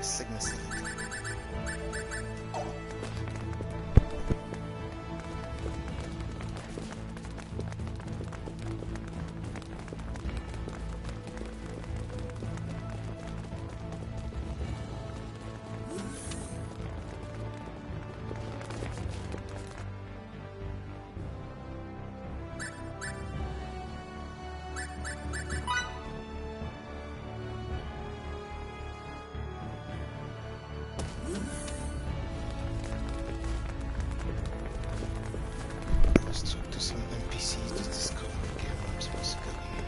Sigma Silicon. Let's talk to some NPCs to discover again where I'm supposed to go here.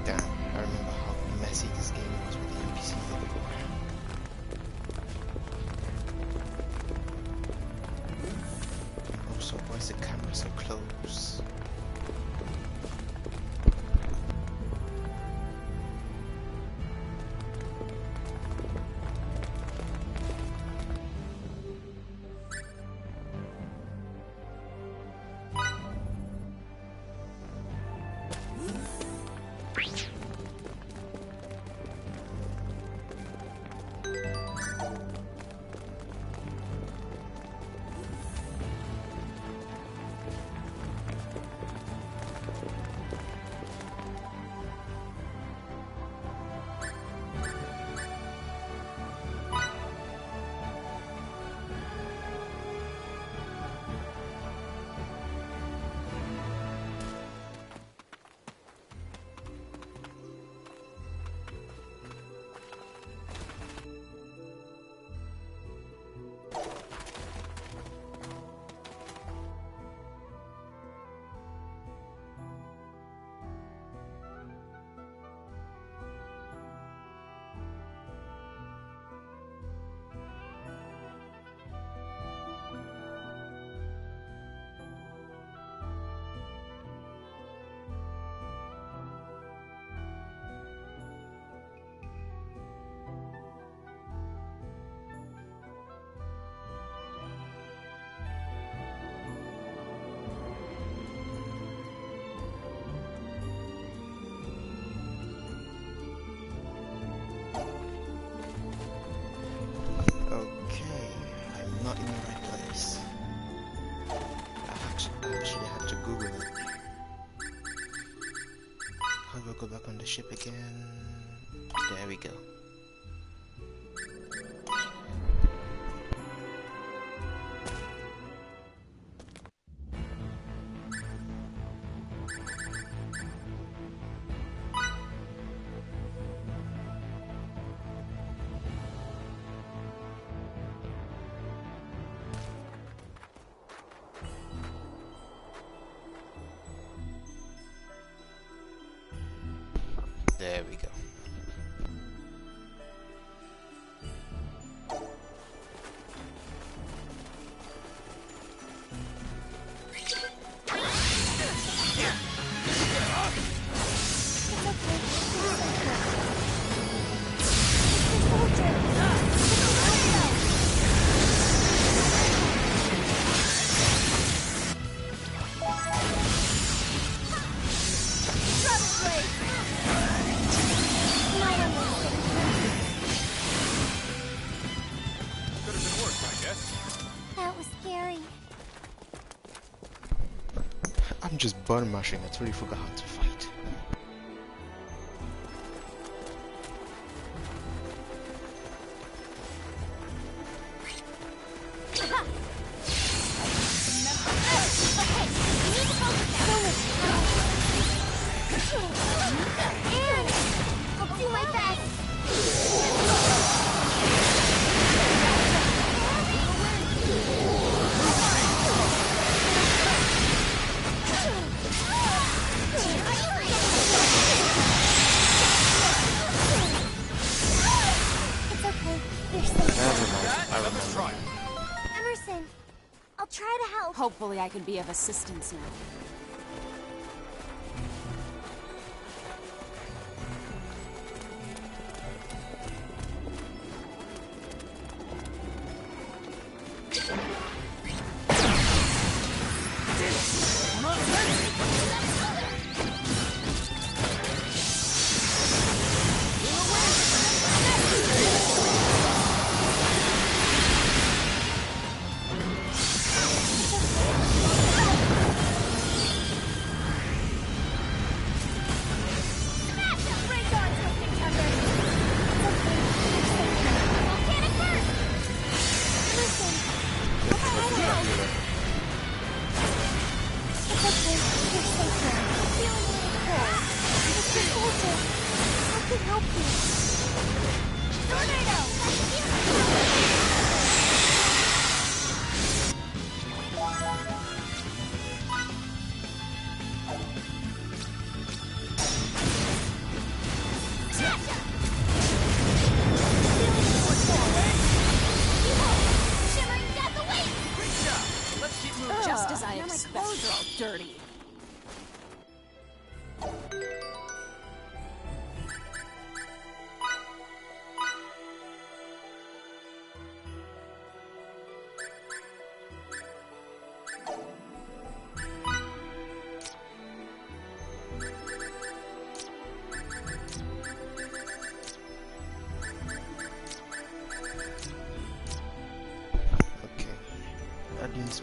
Damn, I remember how messy this game was with the NPCs everywhere. Also, why is the camera so close? Okay, I'm not in the right place. I actually had to Google it. I will go back on the ship again. There we go. There we go. I'm just button mashing, I totally forgot how to fight. I'll do my best! Emerson, I'll try to help. Hopefully I can be of assistance now.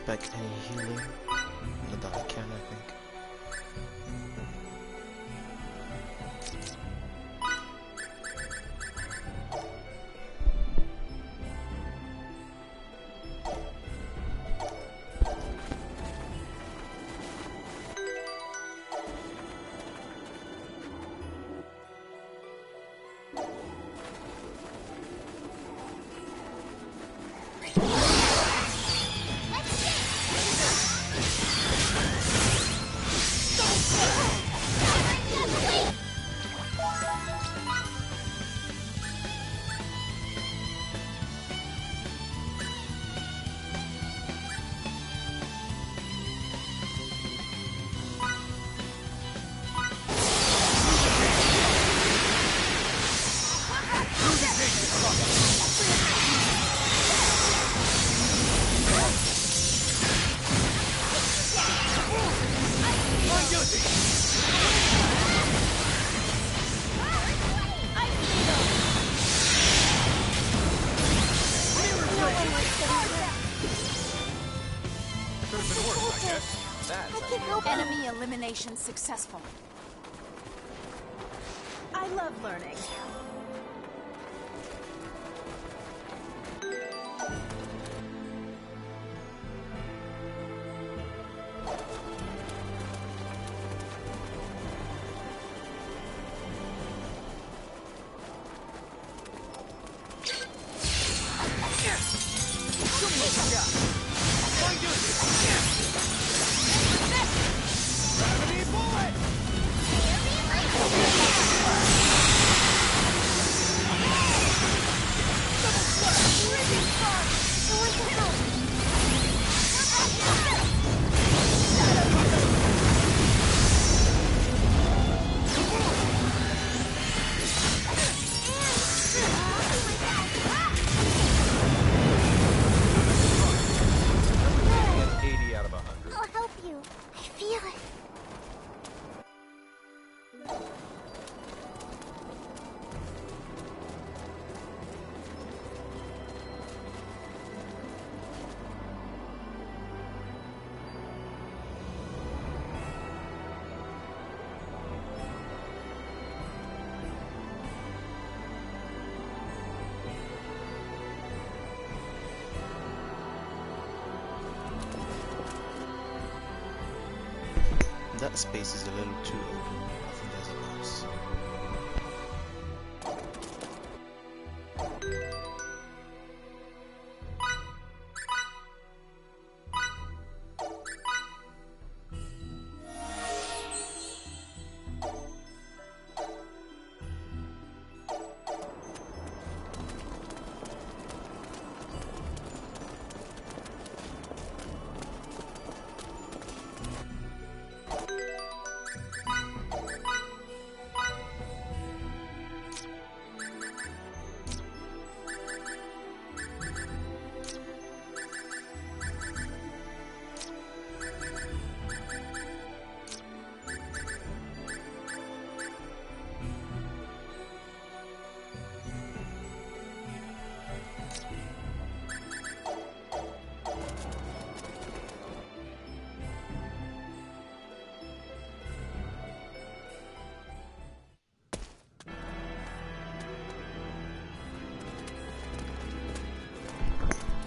back any healing. Not that I can, I think. Enemy elimination successful. I love learning. I'll help you. I feel it. That space is a little too open. I think there's a boss.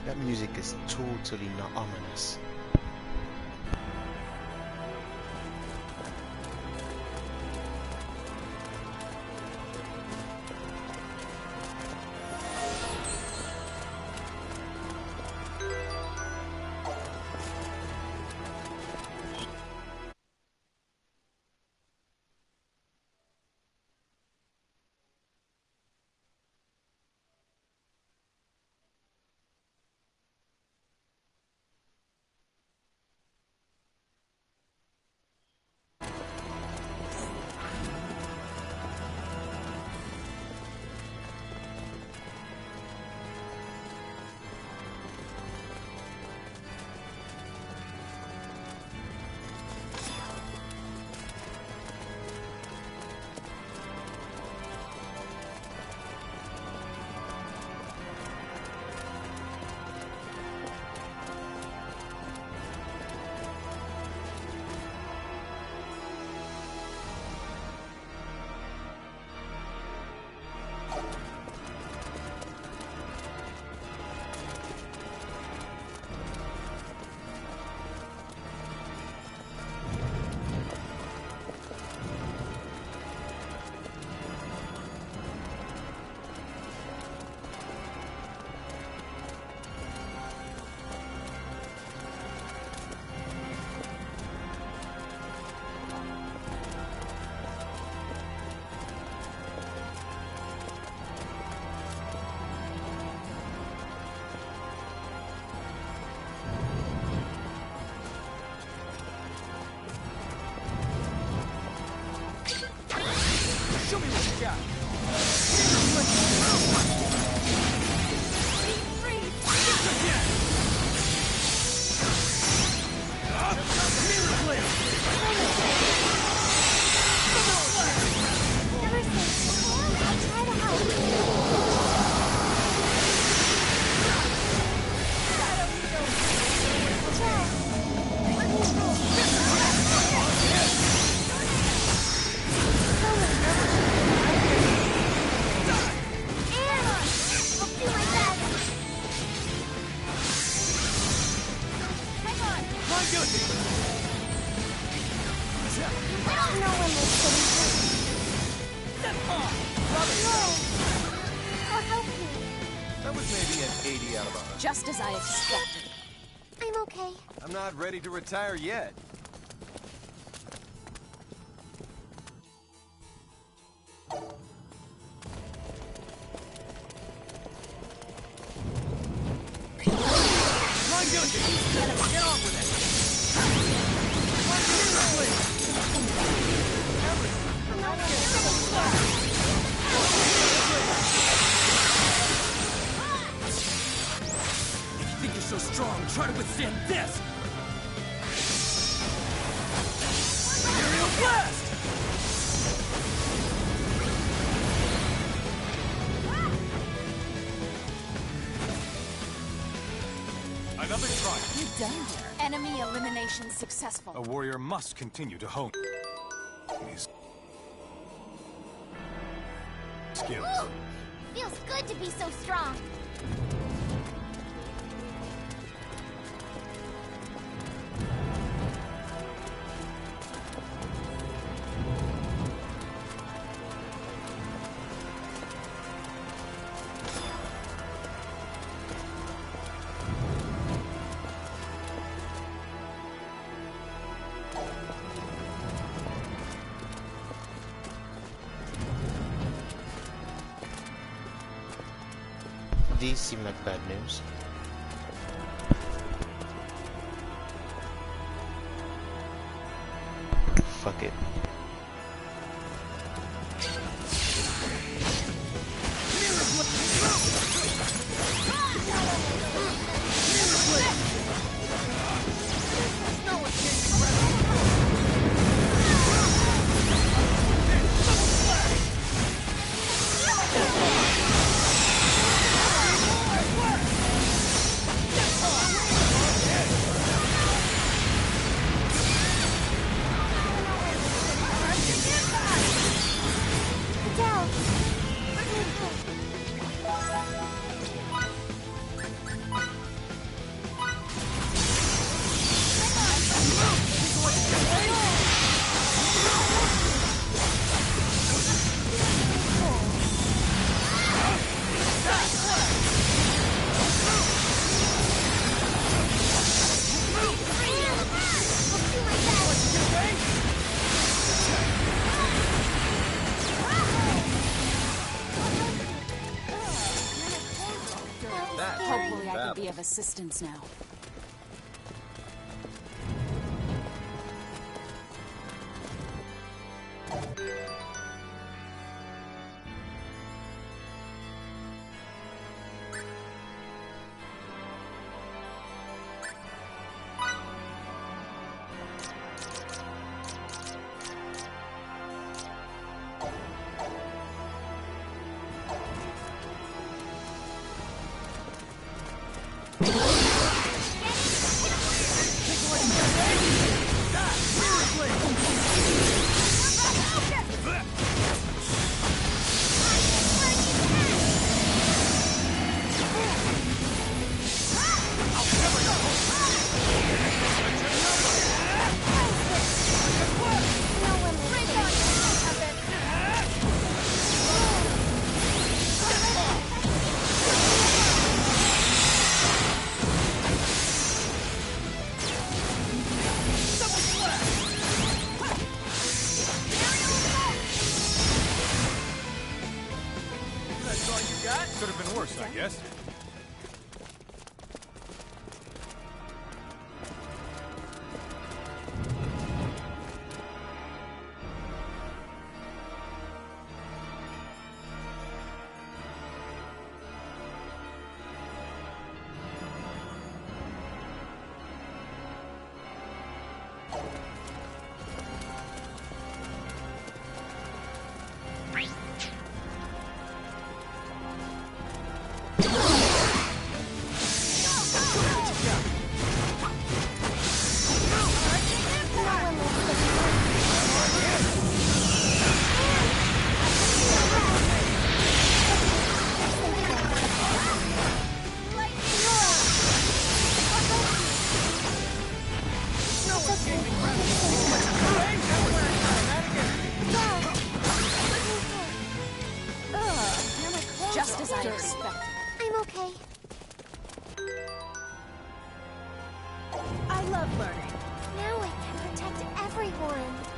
That music is totally not ominous. 80 out of 100. Just as I expected. I'm okay. I'm not ready to retire yet. Get off with it! If you think you're so strong, try to withstand this! Aerial blast! Another try. You're done here. Enemy elimination successful. A warrior must continue to hone his skills. Ooh, feels good to be so strong. These seem like bad news. Fuck it. Hopefully I can be of assistance now. Could have been worse, I guess. Just as I expected. I'm okay. love learning. Now I can protect everyone.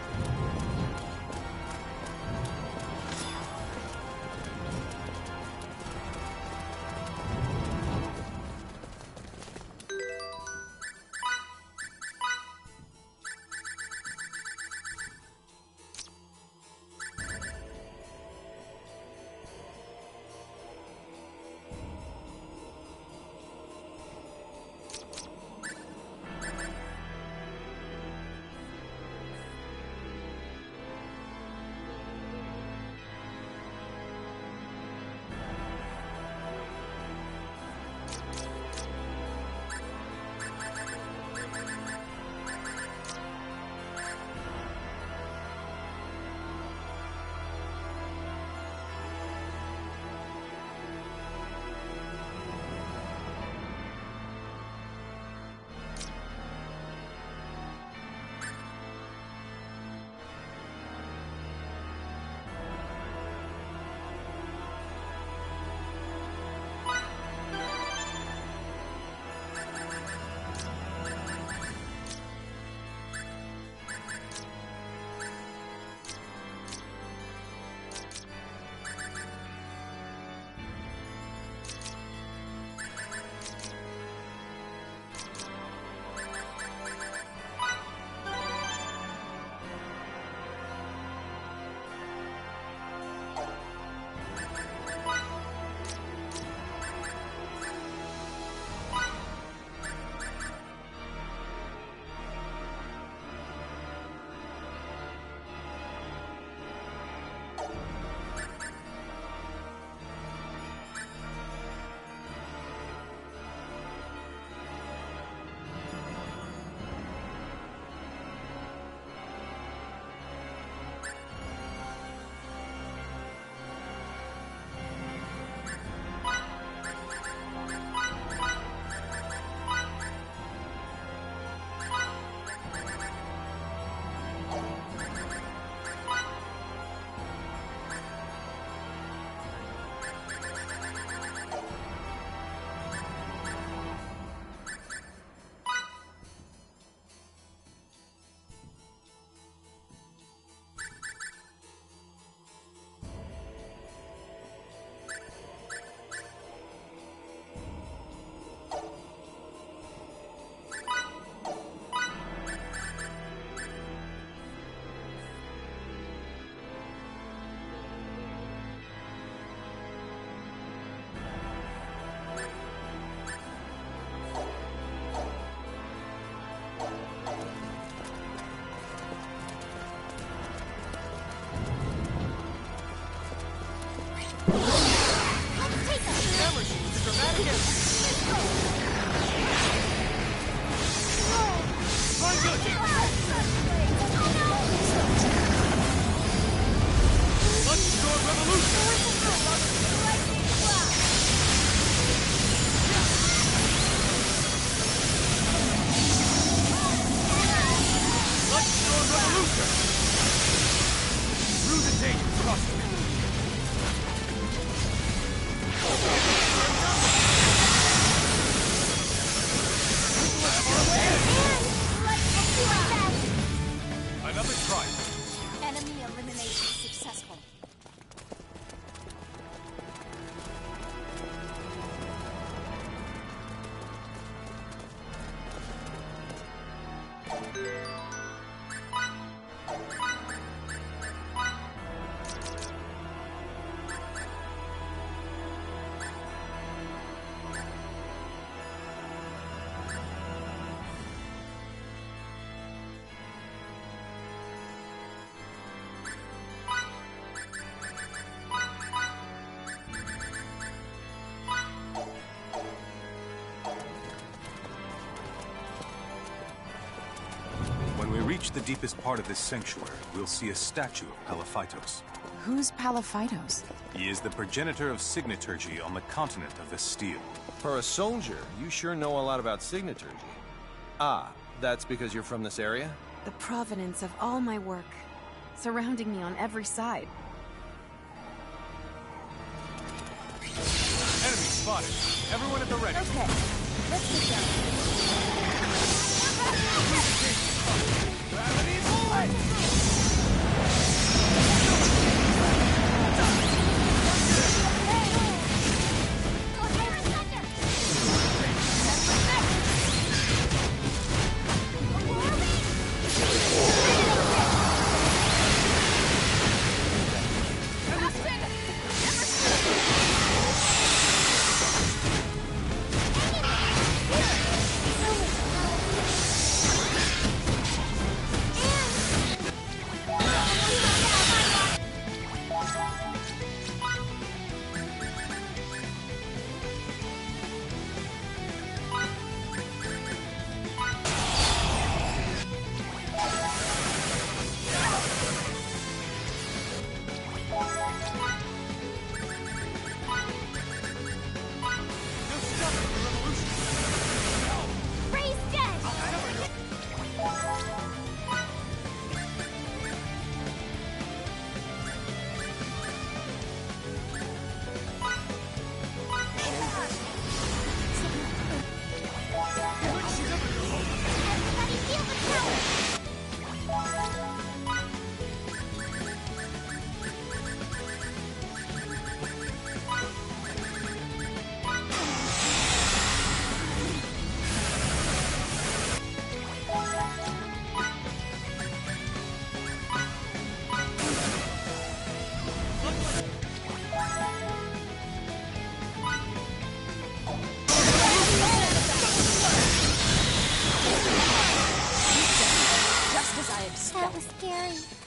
When we reach the deepest part of this sanctuary, we'll see a statue of Palaphytos. Who's Palaphytos? He is the progenitor of Signiturgy on the continent of the Steel. For a soldier, you sure know a lot about Signiturgy. Ah, that's because you're from this area? The provenance of all my work, surrounding me on every side. Enemy spotted. Everyone at the ready. Okay, let's get going. was scary.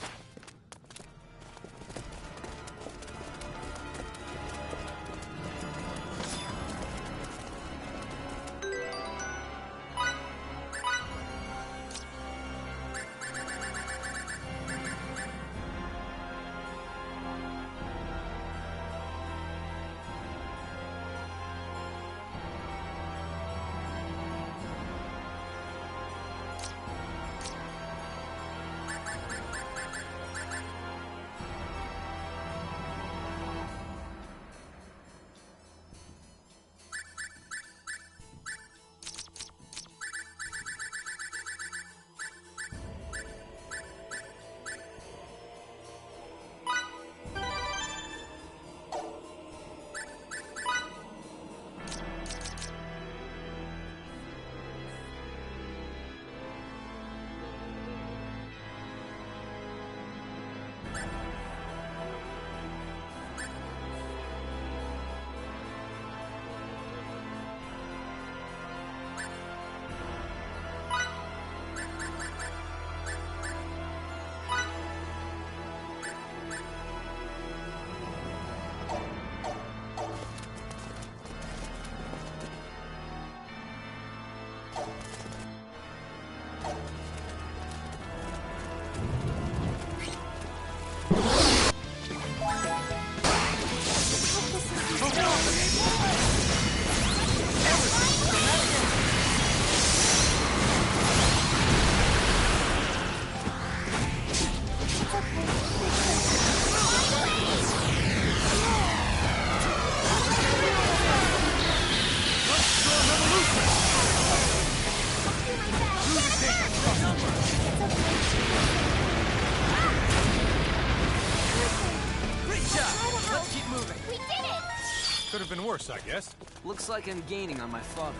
Could have been worse, I guess. Looks like I'm gaining on my father.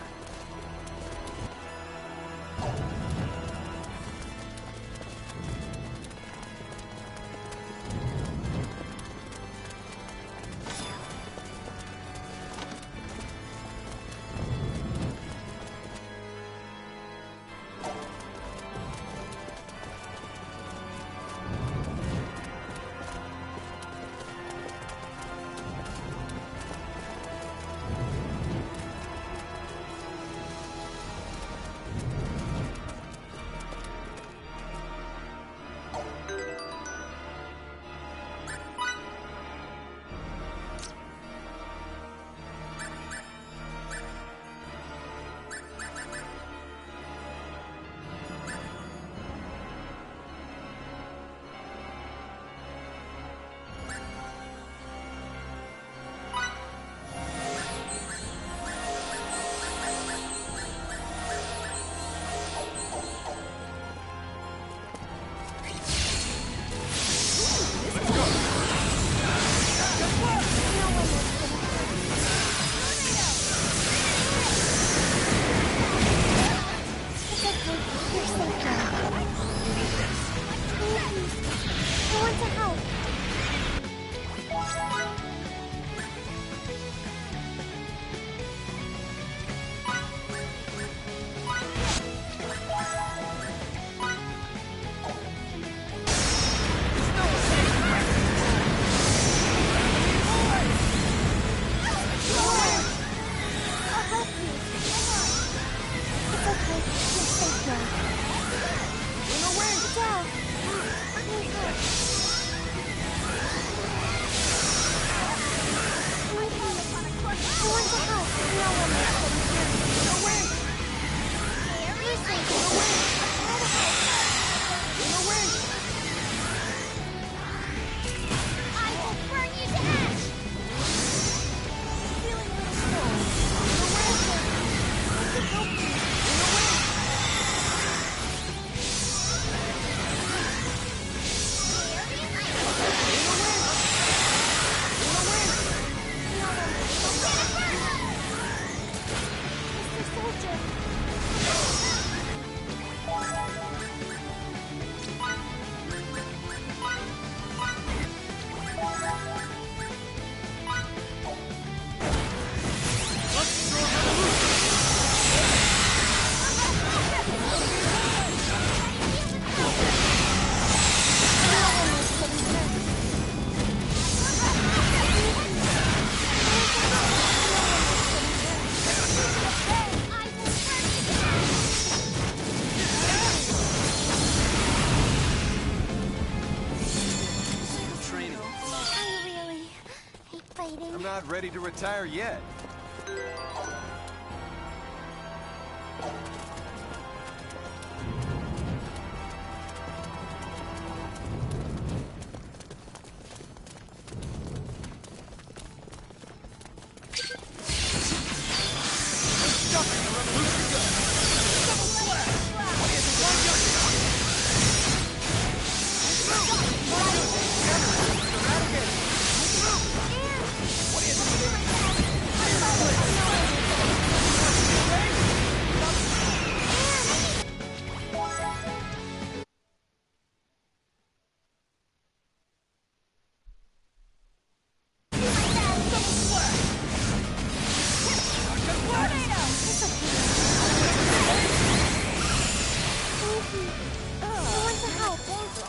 not ready to retire yet.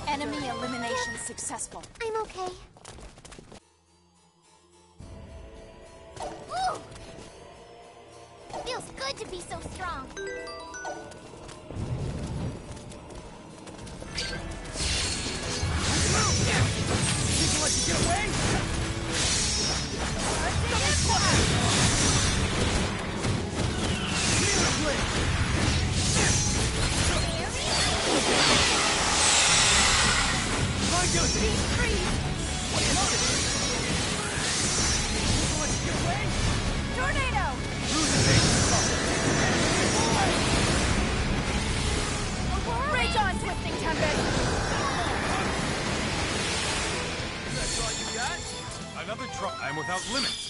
Enemy elimination successful. I'm okay. Ooh! Feels good to be so strong. People let you get away? Rage on, twisting tempest! That's all you got? Another drop. I'm without limits.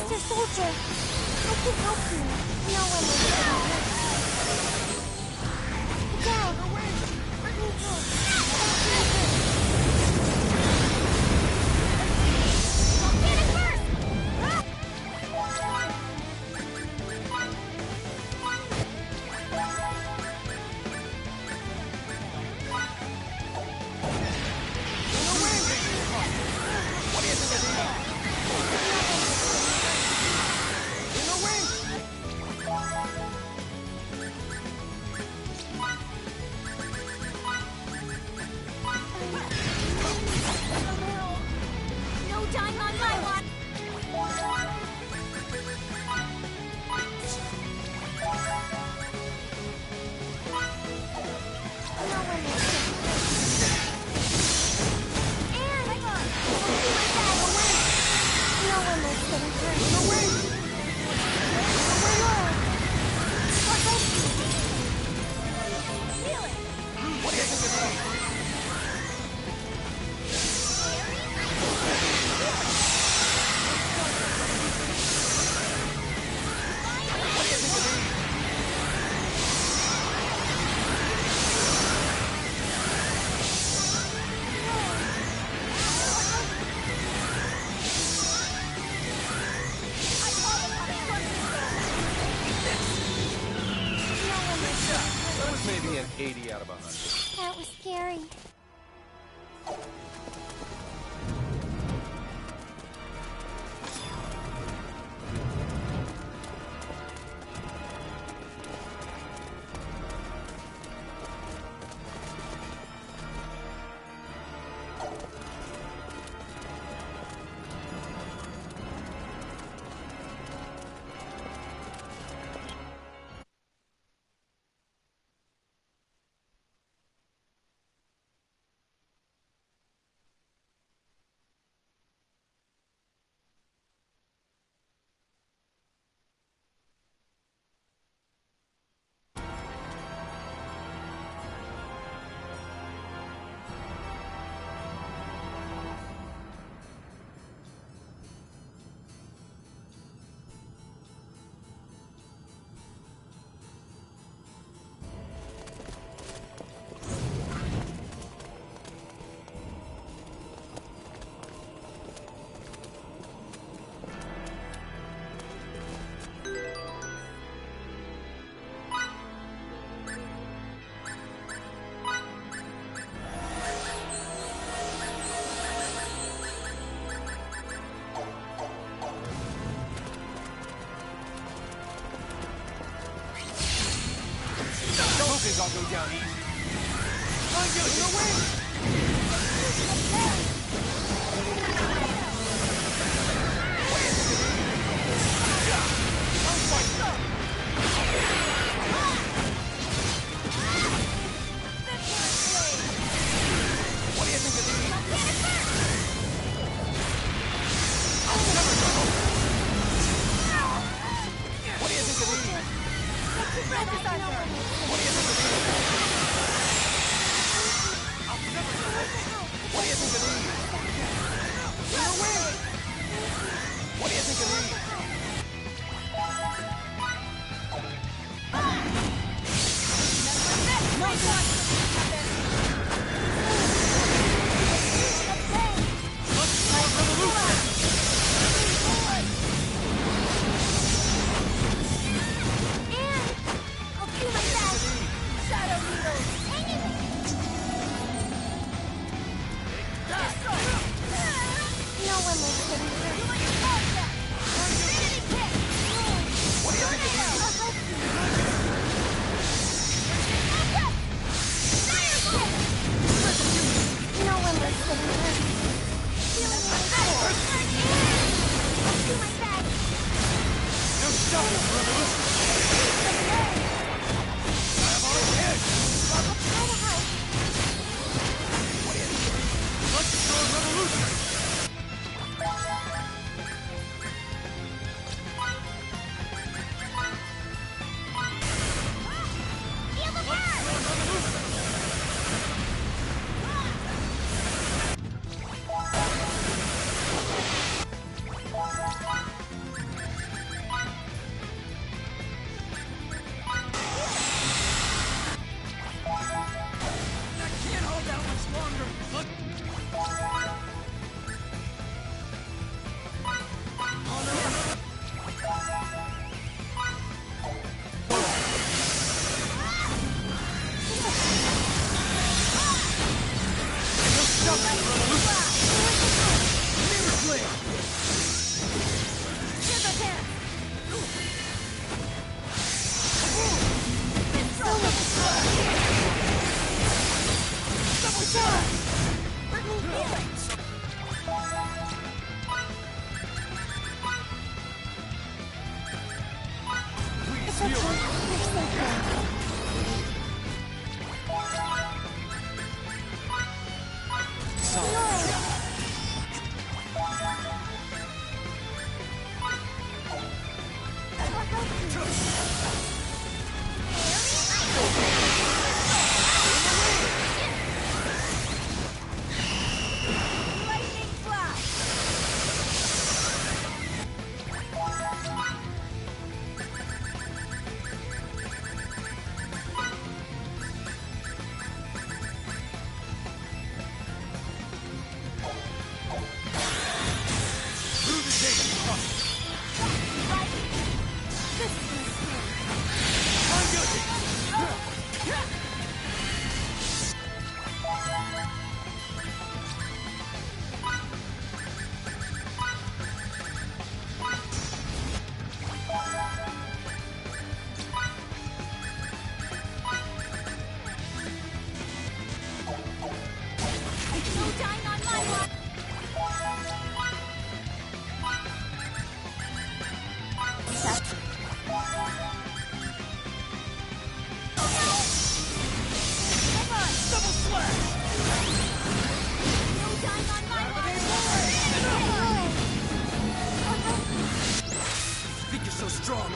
Mr. Soldier, I can help you. No one is Dad, let me help. Get it first! No dying on my watch! No one is No one is getting hurt. No way! I'll help you. Feel it. What do you think of that? That was maybe an 80 out of 100. That was scary. you down easy. On your way! What do you think of these? What do you think of these? What do you think of these? What do you think of these? What do you think of these?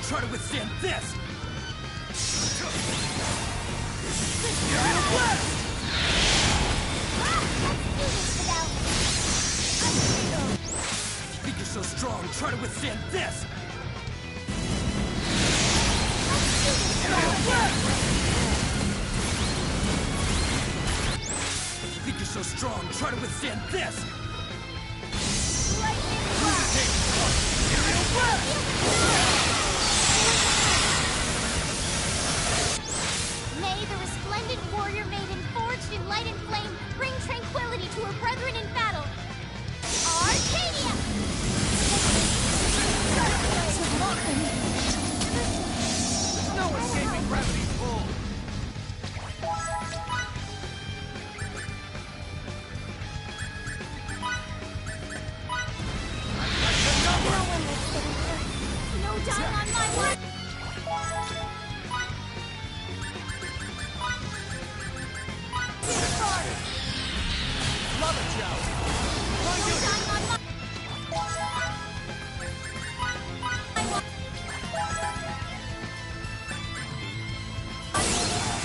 Try to withstand this! You think you're so strong, try to withstand this! You think you're so strong, try to withstand this! May the resplendent warrior maiden forged in light and flame bring tranquility to her brethren in battle. Arcadia! There's no escaping gravity's pull! Lava Joust! On duty!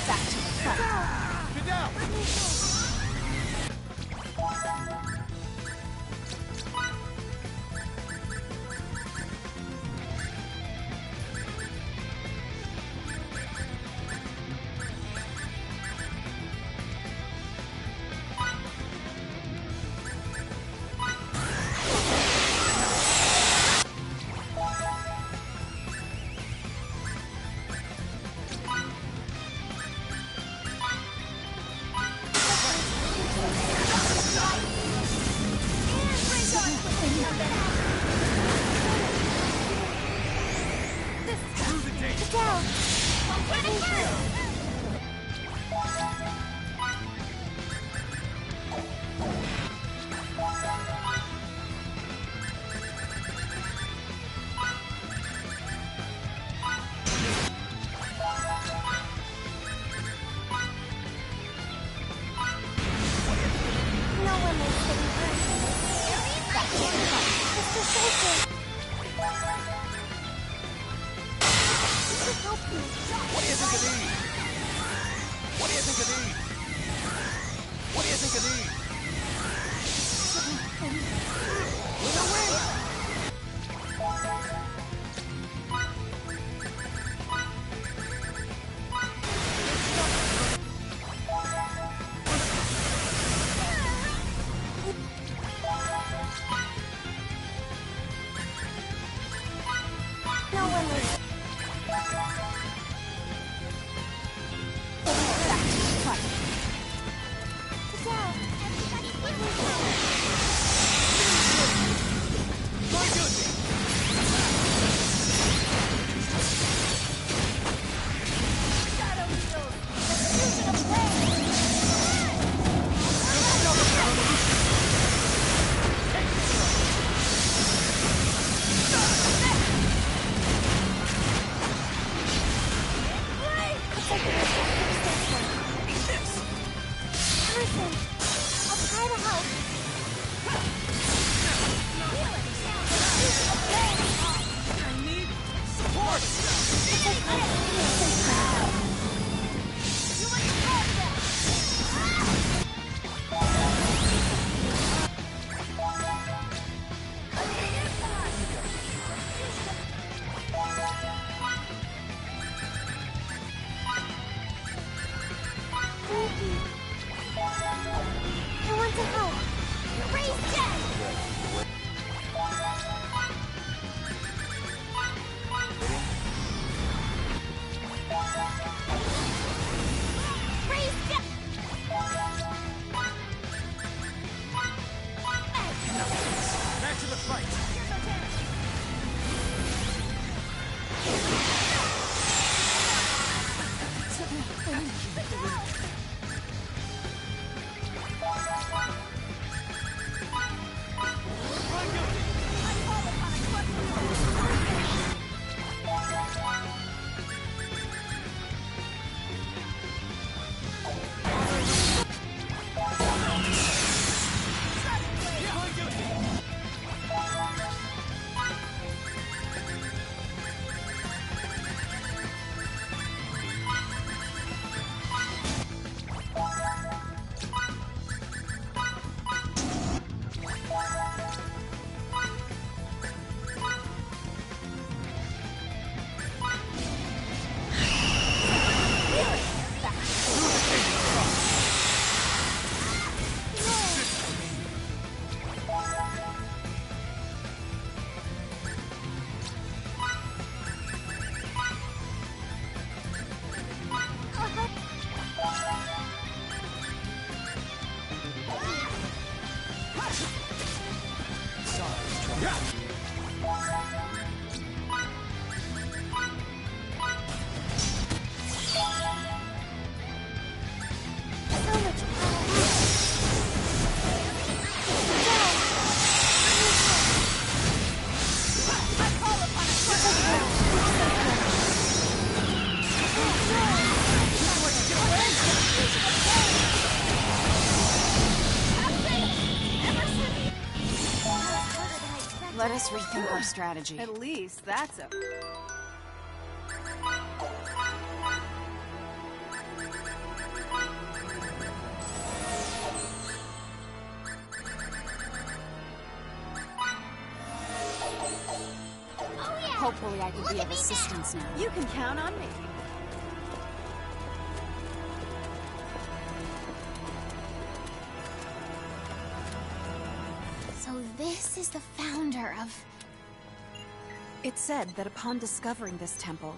Back to the front. Get down! What do you think of these? What do you think of these? What do you think of these? Back to the fight! Let us rethink our strategy. At least that's a... Hopefully I can be of assistance now. You can count on me. So this is the founder of... It said that upon discovering this temple,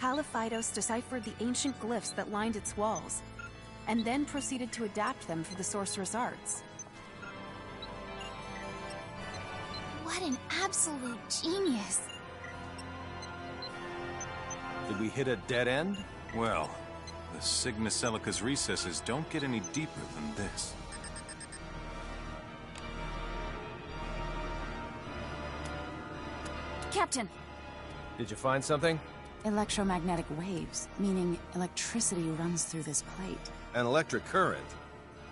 Halaphytos deciphered the ancient glyphs that lined its walls, and then proceeded to adapt them for the sorcerer's arts. What an absolute genius. Did we hit a dead end? Well, the Sigma Celica's recesses don't get any deeper than this. Captain! Did you find something? Electromagnetic waves, meaning electricity runs through this plate. An electric current?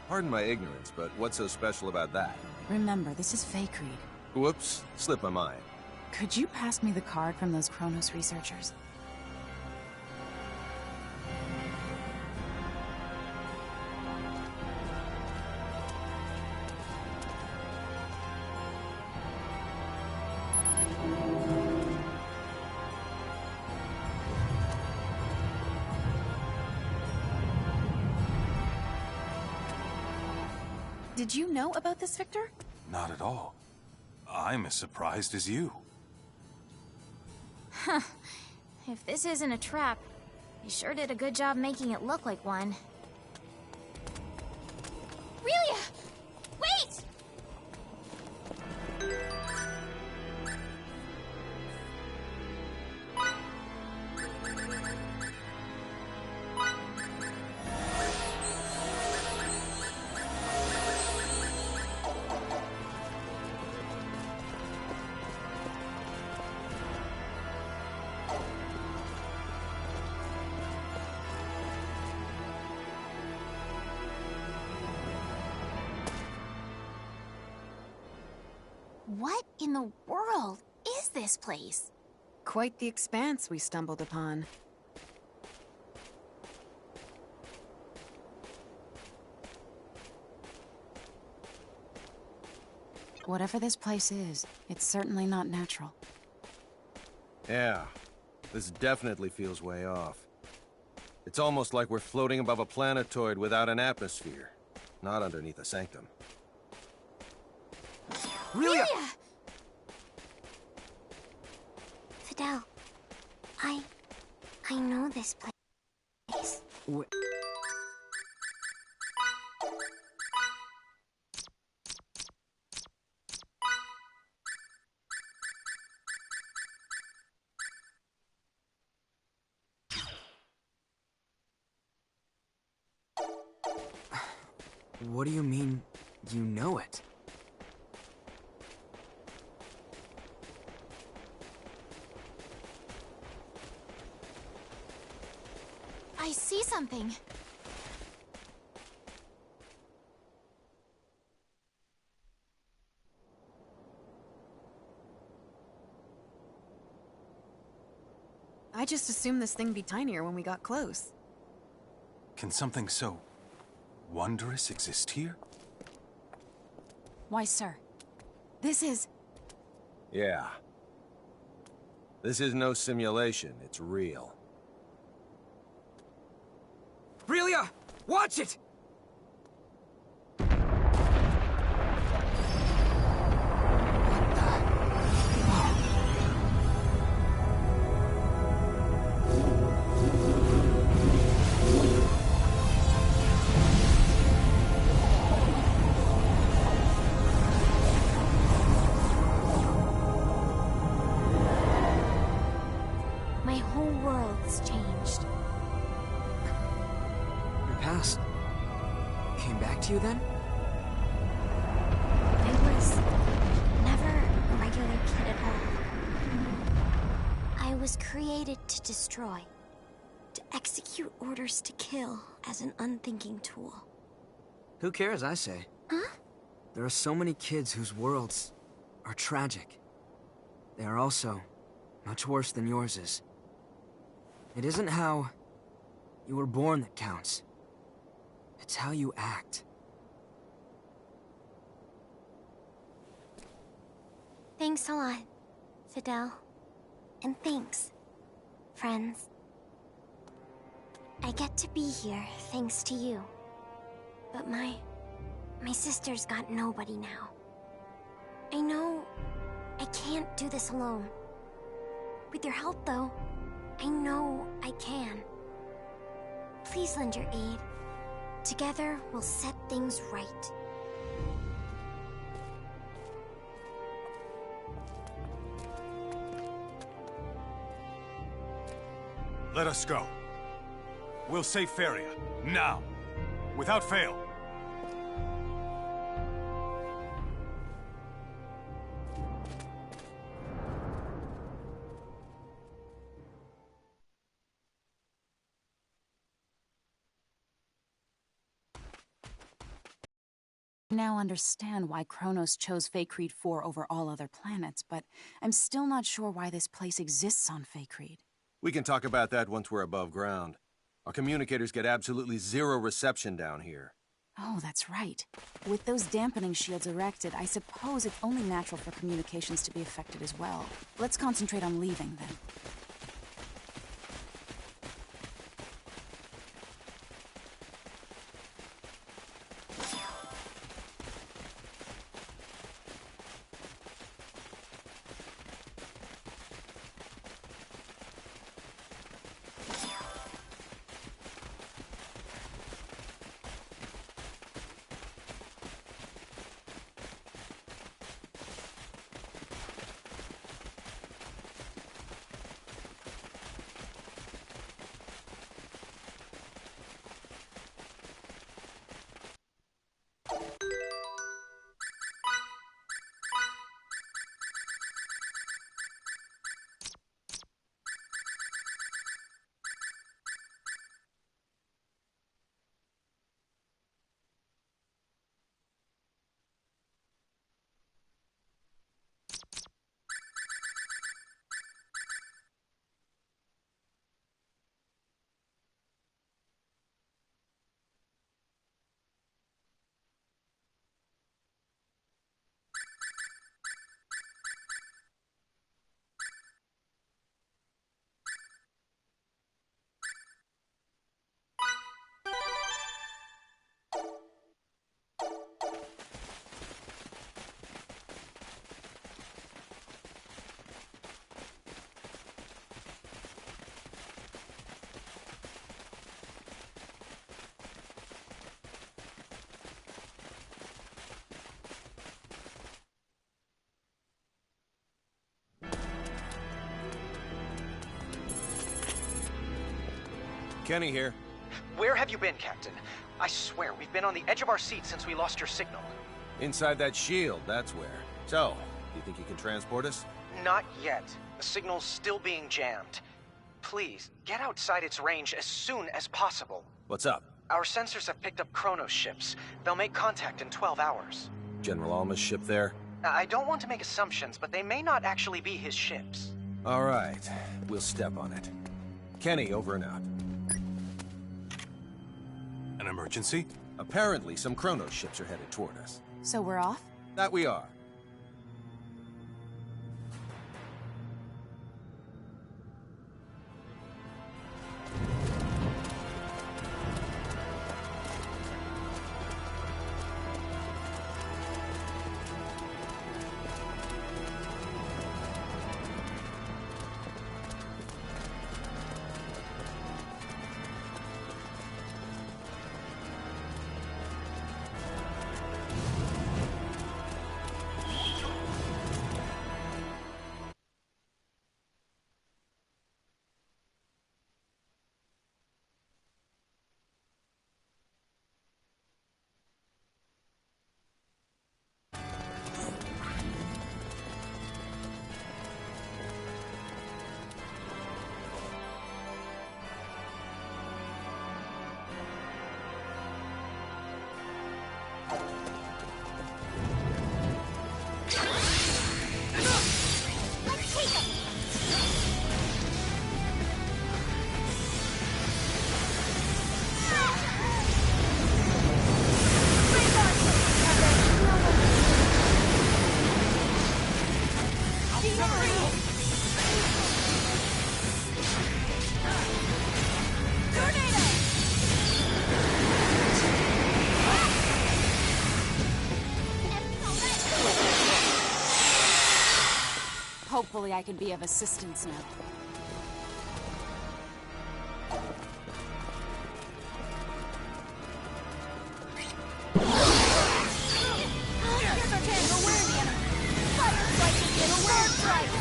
Pardon my ignorance, but what's so special about that? Remember, this is Feycreed. Whoops, slipped my mind. Could you pass me the card from those Kronos researchers? Did you know about this, Victor? Not at all. I'm as surprised as you. Huh. If this isn't a trap, you sure did a good job making it look like one. Relia! Wait! What in the world is this place? Quite the expanse we stumbled upon. Whatever this place is, it's certainly not natural. Yeah, this definitely feels way off. It's almost like we're floating above a planetoid without an atmosphere. Not underneath a sanctum. Relia! Fidel, I know this place. What do you mean, you know it? I see something. I just assumed this thing be tinier when we got close. Can something so wondrous exist here? Why, sir, this is... Yeah. This is no simulation, it's real. Relia! Watch it! My whole world's changed. Your past came back to you then? I was never a regular kid at all. I was created to destroy, to execute orders to kill as an unthinking tool. Who cares, I say? Huh? There are so many kids whose worlds are tragic. they are also much worse than yours is. It isn't how you were born that counts. It's how you act. Thanks a lot, Fidel. And thanks, friends. I get to be here thanks to you. But my sister's got nobody now. I know I can't do this alone. With your help, though, I know I can. Please lend your aid. Together, we'll set things right. Let us go. We'll save Feria, now. Without fail. I now understand why Kronos chose Feycreed 4 over all other planets, but I'm still not sure why this place exists on Feycreed. We can talk about that once we're above ground. Our communicators get absolutely zero reception down here. Oh, that's right. With those dampening shields erected, I suppose it's only natural for communications to be affected as well. Let's concentrate on leaving, then. Kenny here. Where have you been, Captain? I swear, we've been on the edge of our seats since we lost your signal. Inside that shield, that's where. So, do you think you can transport us? Not yet. The signal's still being jammed. Please, get outside its range as soon as possible. What's up? Our sensors have picked up Kronos ships. They'll make contact in 12 hours. General Alma's ship there? I don't want to make assumptions, but they may not actually be his ships. All right, we'll step on it. Kenny, over and out. An emergency? Apparently, some Kronos ships are headed toward us. So we're off? That we are. Hopefully I can be of assistance now. Here's our chance to wear the enemy. Fire strike is in sword strike.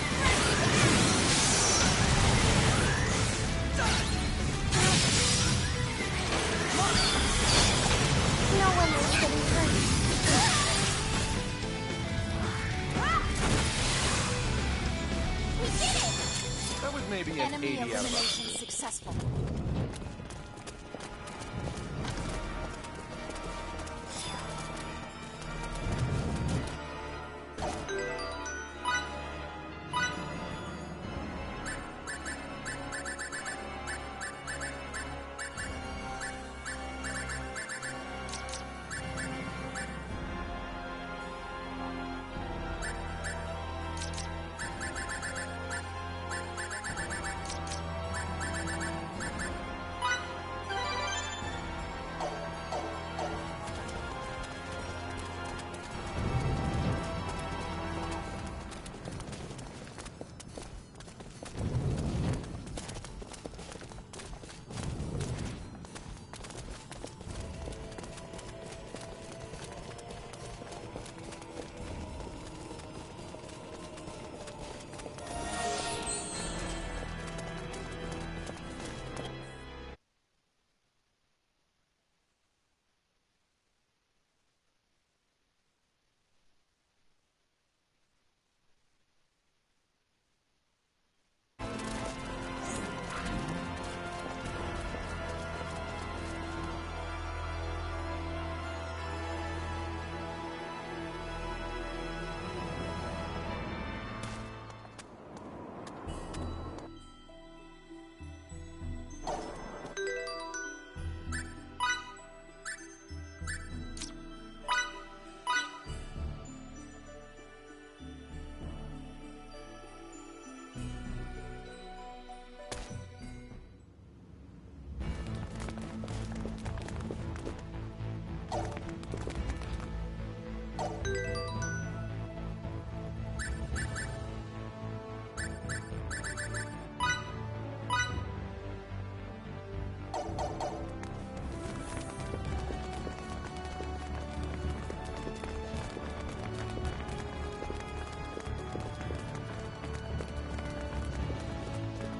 No one is getting hurt. We did it! That was maybe an Enemy 80 out of 100. elimination successful.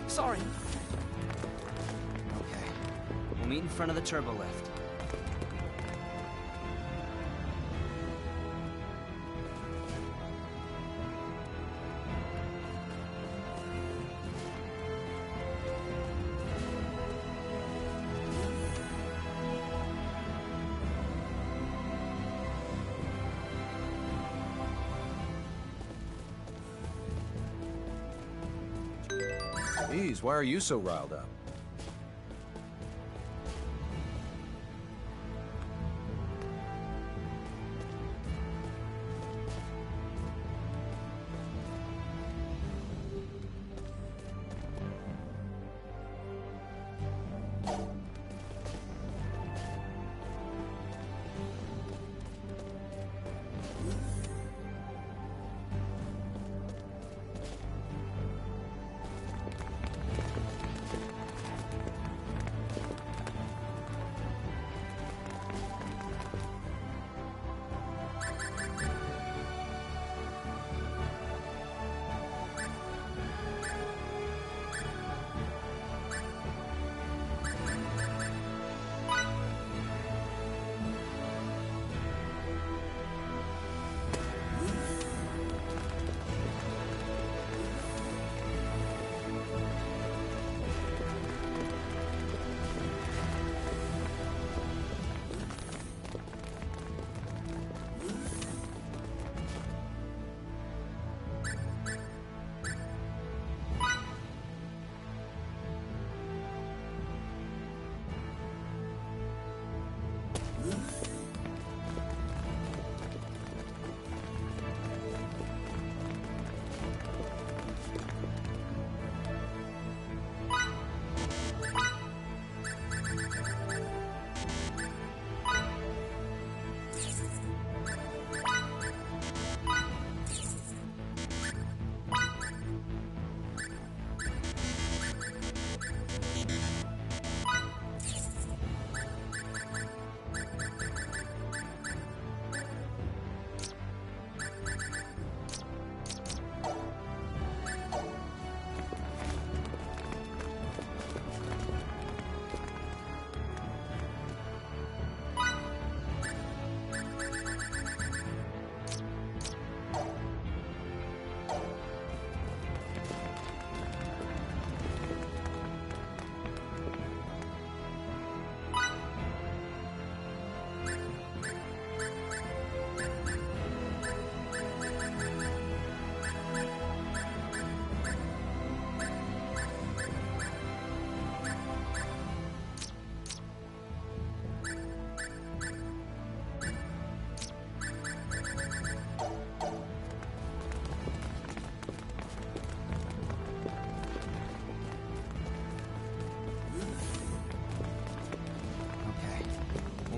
Sorry. Okay. We'll meet in front of the turbo lift. Geez, why are you so riled up?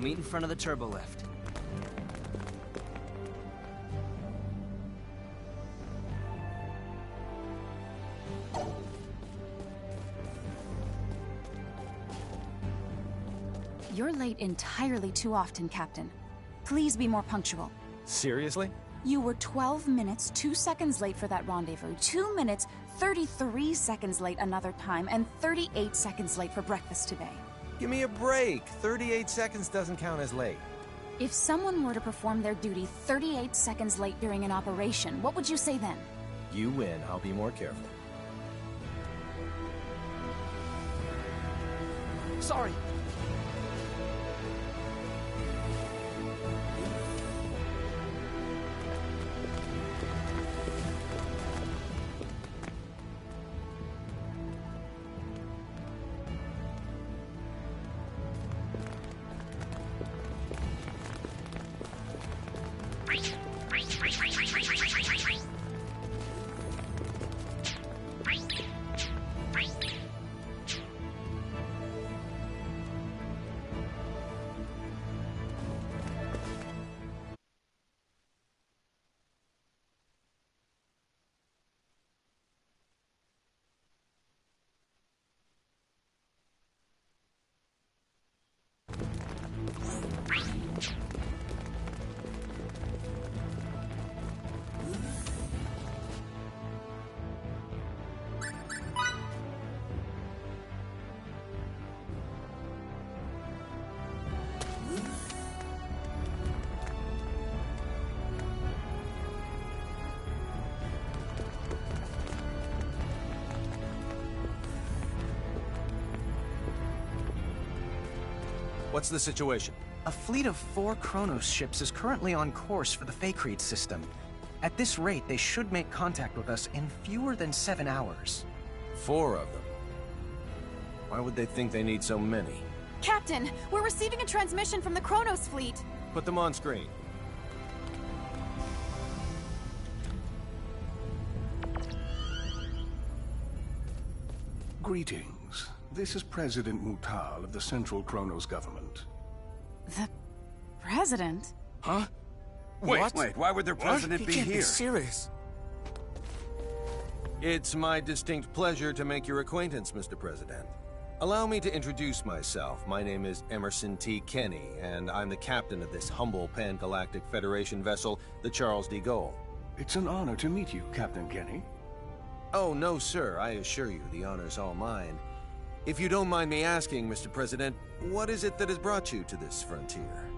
meet in front of the turbo lift. You're late entirely too often, Captain. Please be more punctual. Seriously? You were 12 minutes, 2 seconds late for that rendezvous, 2 minutes, 33 seconds late another time, and 38 seconds late for breakfast today. Give me a break. 38 seconds doesn't count as late. If someone were to perform their duty 38 seconds late during an operation, what would you say then? You win. I'll be more careful. Sorry. What's the situation? A fleet of 4 Kronos ships is currently on course for the Fakreed system. At this rate, they should make contact with us in fewer than 7 hours. 4 of them. Why would they think they need so many? Captain, we're receiving a transmission from the Kronos fleet. Put them on screen. Greetings. This is President Mutal of the Central Kronos government. The president? Huh? Wait, why would their president He be can't here? be serious. It's my distinct pleasure to make your acquaintance, Mr. President. Allow me to introduce myself. My name is Emerson T. Kenny, and I'm the captain of this humble Pan-Galactic Federation vessel, the Charles de Gaulle. It's an honor to meet you, Captain Kenny. Oh, no, sir. I assure you, the honor's all mine. If you don't mind me asking, Mr. President, what is it that has brought you to this frontier?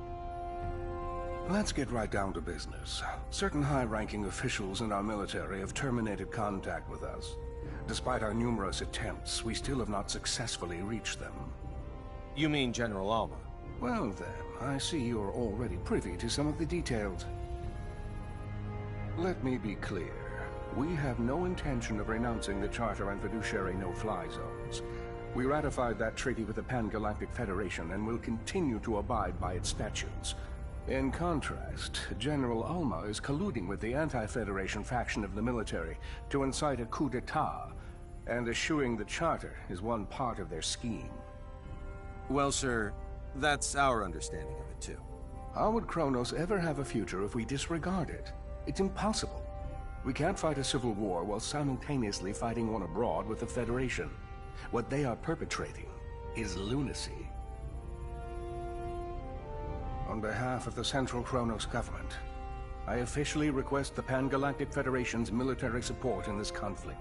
Let's get right down to business. Certain high-ranking officials in our military have terminated contact with us. Despite our numerous attempts, we still have not successfully reached them. You mean General Alma? Well then, I see you're already privy to some of the details. Let me be clear. We have no intention of renouncing the Charter and fiduciary no-fly zones. We ratified that treaty with the Pan-Galactic Federation and will continue to abide by its statutes. In contrast, General Alma is colluding with the anti-Federation faction of the military to incite a coup d'etat, and eschewing the Charter is one part of their scheme. Well, sir, that's our understanding of it, too. How would Kronos ever have a future if we disregard it? It's impossible. We can't fight a civil war while simultaneously fighting one abroad with the Federation. What they are perpetrating is lunacy. On behalf of the Central Kronos government, I officially request the Pan-Galactic Federation's military support in this conflict.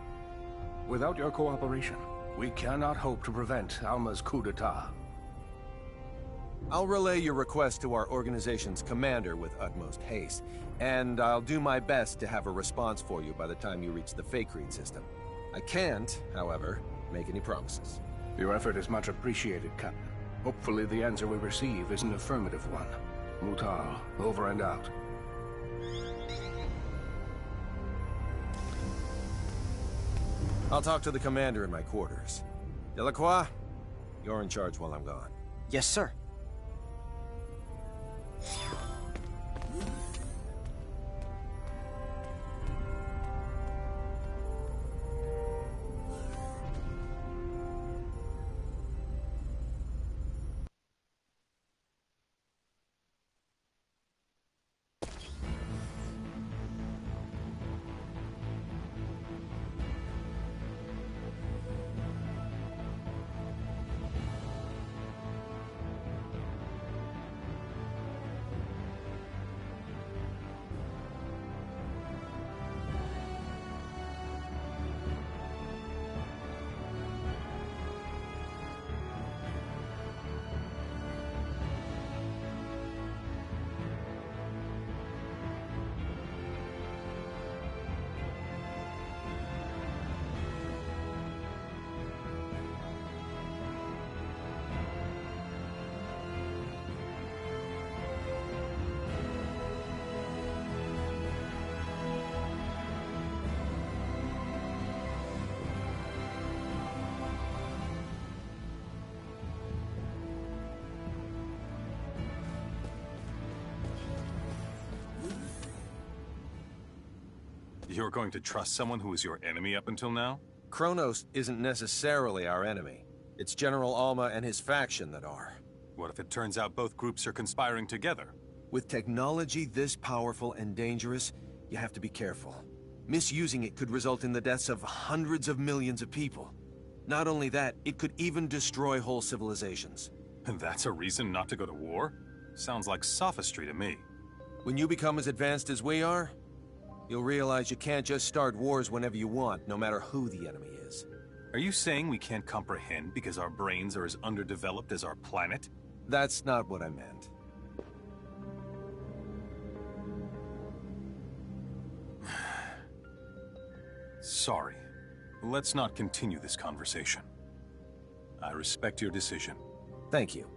Without your cooperation, we cannot hope to prevent Alma's coup d'etat. I'll relay your request to our organization's commander with utmost haste, and I'll do my best to have a response for you by the time you reach the Fakreed system. I can't, however, make any promises. Your effort is much appreciated, Captain. Hopefully the answer we receive is an affirmative one. Mutal, over and out. I'll talk to the commander in my quarters. Delacroix, you're in charge while I'm gone. Yes, sir. You're going to trust someone who was your enemy up until now? Kronos isn't necessarily our enemy. It's General Alma and his faction that are. What if it turns out both groups are conspiring together? With technology this powerful and dangerous, you have to be careful. Misusing it could result in the deaths of hundreds of millions of people. Not only that, it could even destroy whole civilizations. And that's a reason not to go to war? Sounds like sophistry to me. When you become as advanced as we are, you'll realize you can't just start wars whenever you want, no matter who the enemy is. Are you saying we can't comprehend because our brains are as underdeveloped as our planet? That's not what I meant. Sorry. Let's not continue this conversation. I respect your decision. Thank you.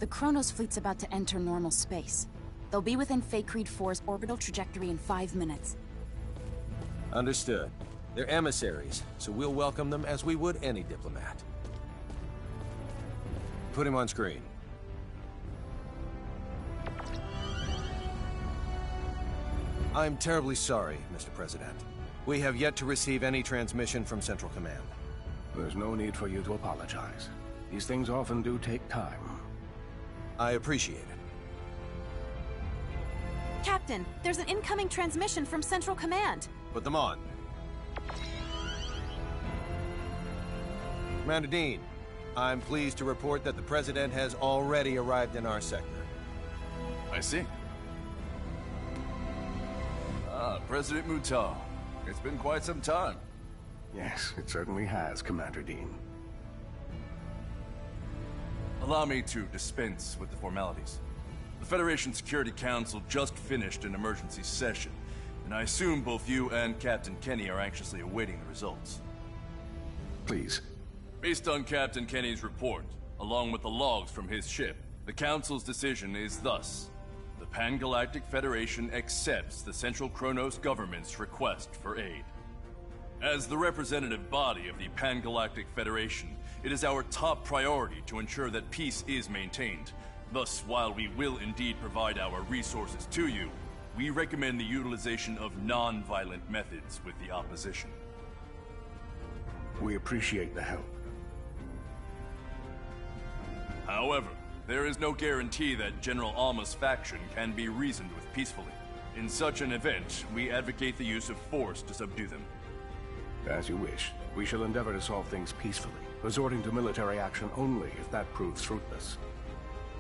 The Kronos fleet's about to enter normal space. They'll be within Feycreed 4's orbital trajectory in 5 minutes. Understood. They're emissaries, so we'll welcome them as we would any diplomat. Put him on screen. I'm terribly sorry, Mr. President. We have yet to receive any transmission from Central Command. There's no need for you to apologize. These things often do take time. I appreciate it. Captain, there's an incoming transmission from Central Command. Put them on. Commander Dean, I'm pleased to report that the President has already arrived in our sector. I see. President Mutah. It's been quite some time. Yes, it certainly has, Commander Dean. Allow me to dispense with the formalities. The Federation Security Council just finished an emergency session, and I assume both you and Captain Kenny are anxiously awaiting the results. Please. Based on Captain Kenny's report, along with the logs from his ship, the Council's decision is thus. The Pan-Galactic Federation accepts the Central Kronos government's request for aid. As the representative body of the Pan-Galactic Federation, it is our top priority to ensure that peace is maintained. Thus, while we will indeed provide our resources to you, we recommend the utilization of non-violent methods with the opposition. We appreciate the help. However, there is no guarantee that General Alma's faction can be reasoned with peacefully. In such an event, we advocate the use of force to subdue them. As you wish. We shall endeavor to solve things peacefully, resorting to military action only if that proves fruitless.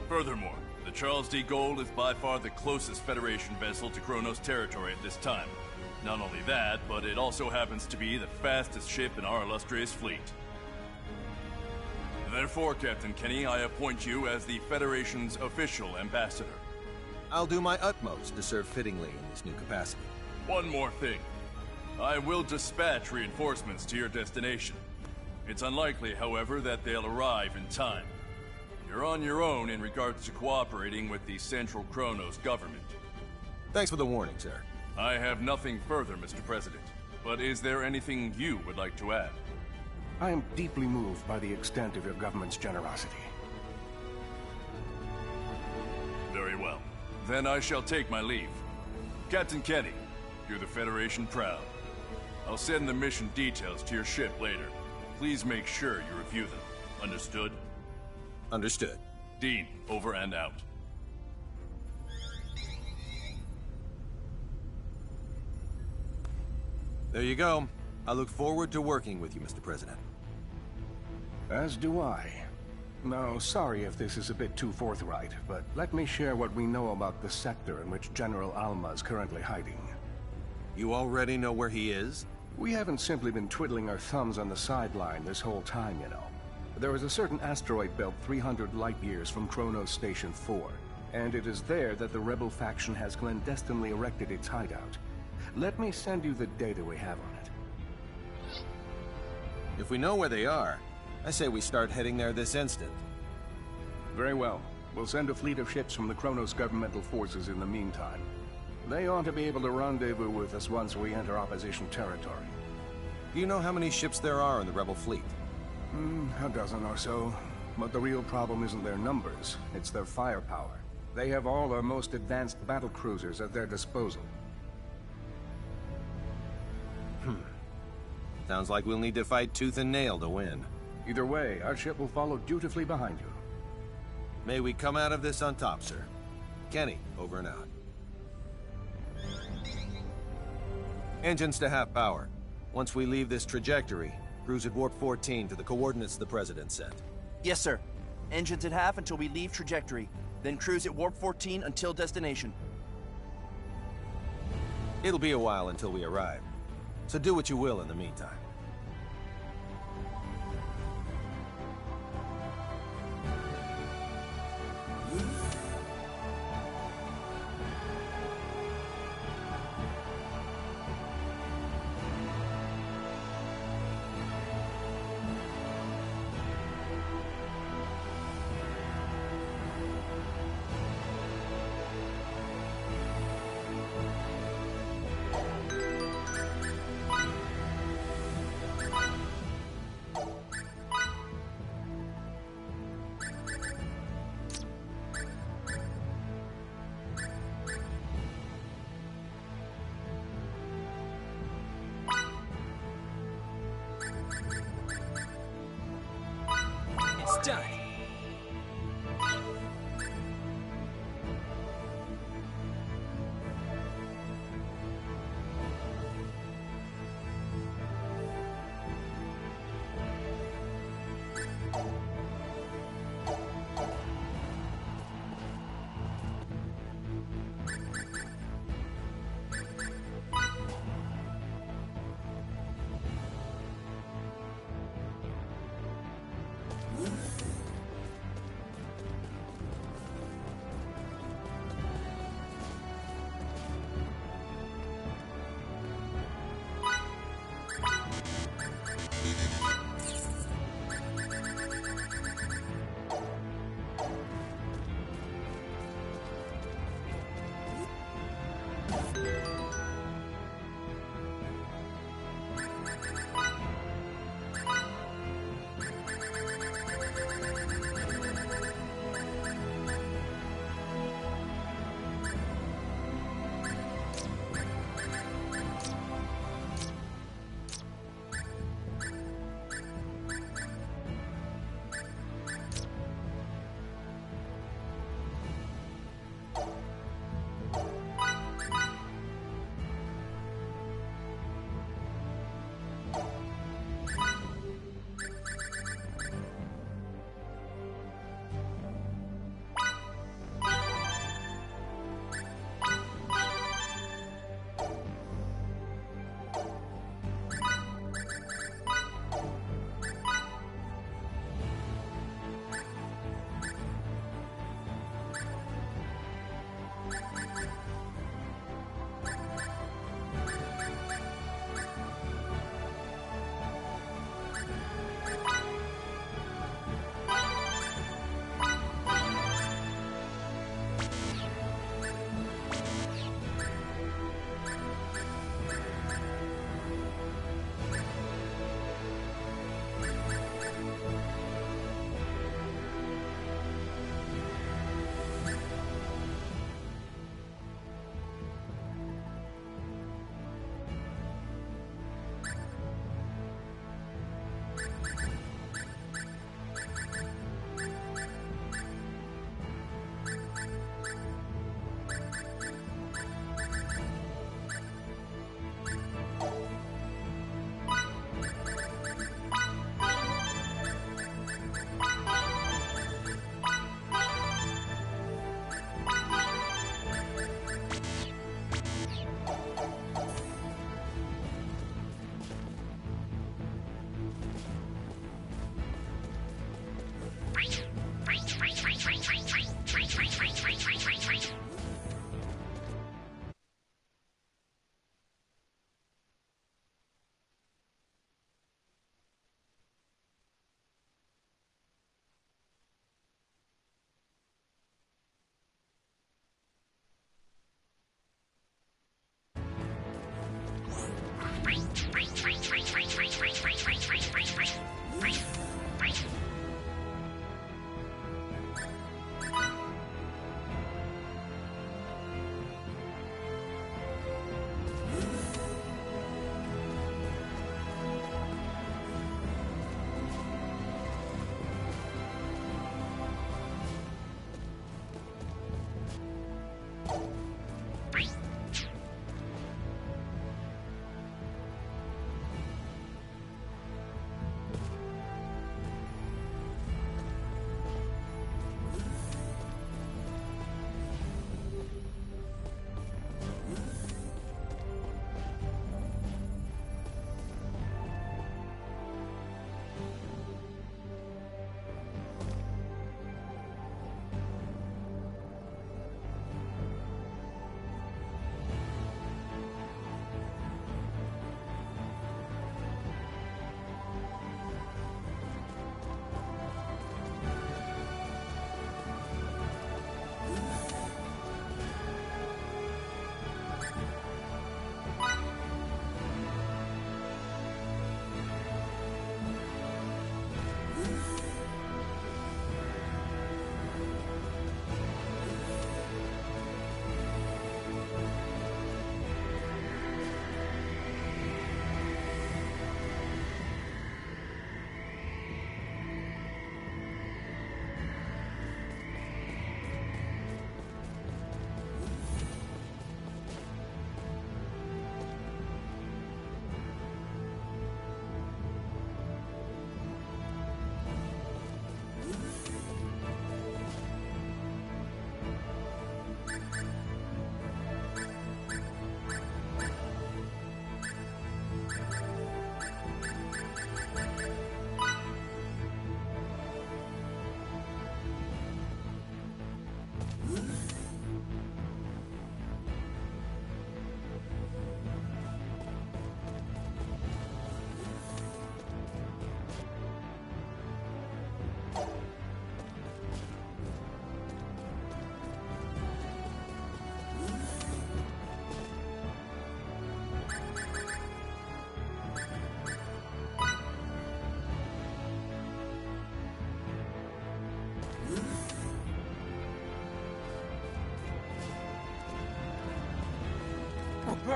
Furthermore, the Charles D. Gold is by far the closest Federation vessel to Kronos territory at this time. Not only that, but it also happens to be the fastest ship in our illustrious fleet. Therefore, Captain Kenny, I appoint you as the Federation's official ambassador. I'll do my utmost to serve fittingly in this new capacity. One more thing. I will dispatch reinforcements to your destination. It's unlikely, however, that they'll arrive in time. You're on your own in regards to cooperating with the Central Kronos government. Thanks for the warning, sir. I have nothing further, Mr. President. But is there anything you would like to add? I am deeply moved by the extent of your government's generosity. Very well. Then I shall take my leave. Captain Kenny, do the Federation proud. I'll send the mission details to your ship later. Please make sure you review them. Understood? Understood. Dean, over and out. There you go. I look forward to working with you, Mr. President. As do I. Now, sorry if this is a bit too forthright, but let me share what we know about the sector in which General Alma is currently hiding. You already know where he is? We haven't simply been twiddling our thumbs on the sideline this whole time, you know. There is a certain asteroid belt 300 light-years from Kronos Station 4, and it is there that the rebel faction has clandestinely erected its hideout. Let me send you the data we have on it. If we know where they are, I say we start heading there this instant. Very well. We'll send a fleet of ships from the Kronos governmental forces in the meantime. They ought to be able to rendezvous with us once we enter opposition territory. Do you know how many ships there are in the rebel fleet? A dozen or so. But the real problem isn't their numbers, it's their firepower. They have all our most advanced battle cruisers at their disposal. Sounds like we'll need to fight tooth and nail to win. Either way, our ship will follow dutifully behind you. May we come out of this on top, sir. Kenny, over and out. Engines to half power. Once we leave this trajectory, cruise at warp 14 to the coordinates the President sent. Yes, sir. Engines at half until we leave trajectory. Then cruise at warp 14 until destination. It'll be a while until we arrive, so do what you will in the meantime. It's done.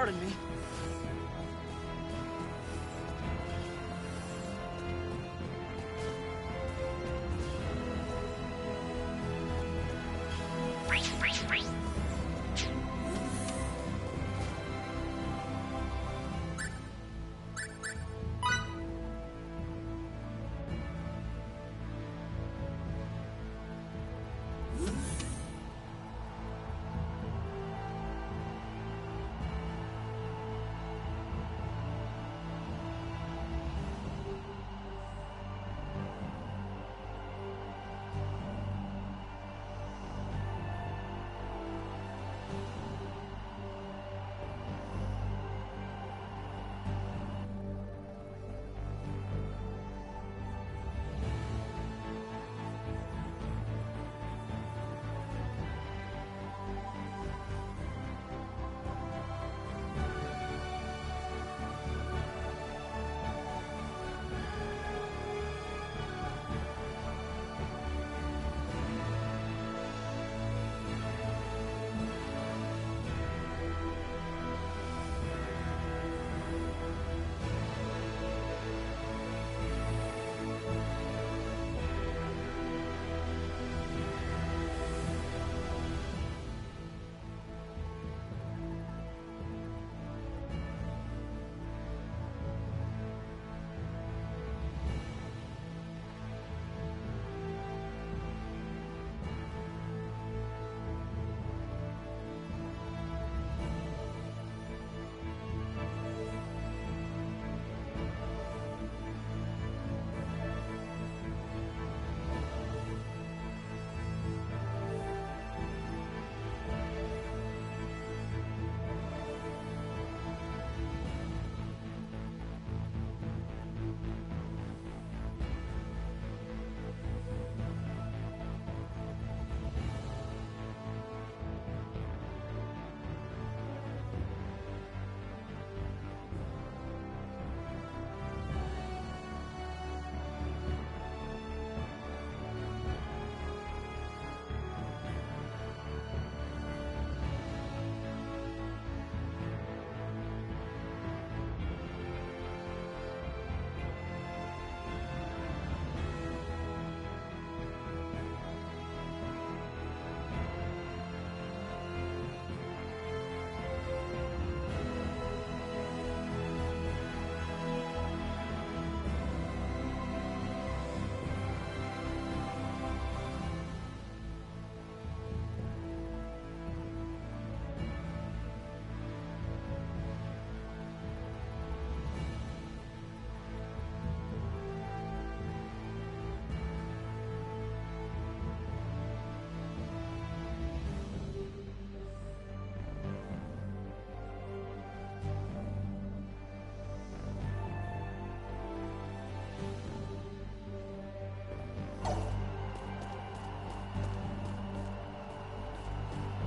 Pardon me.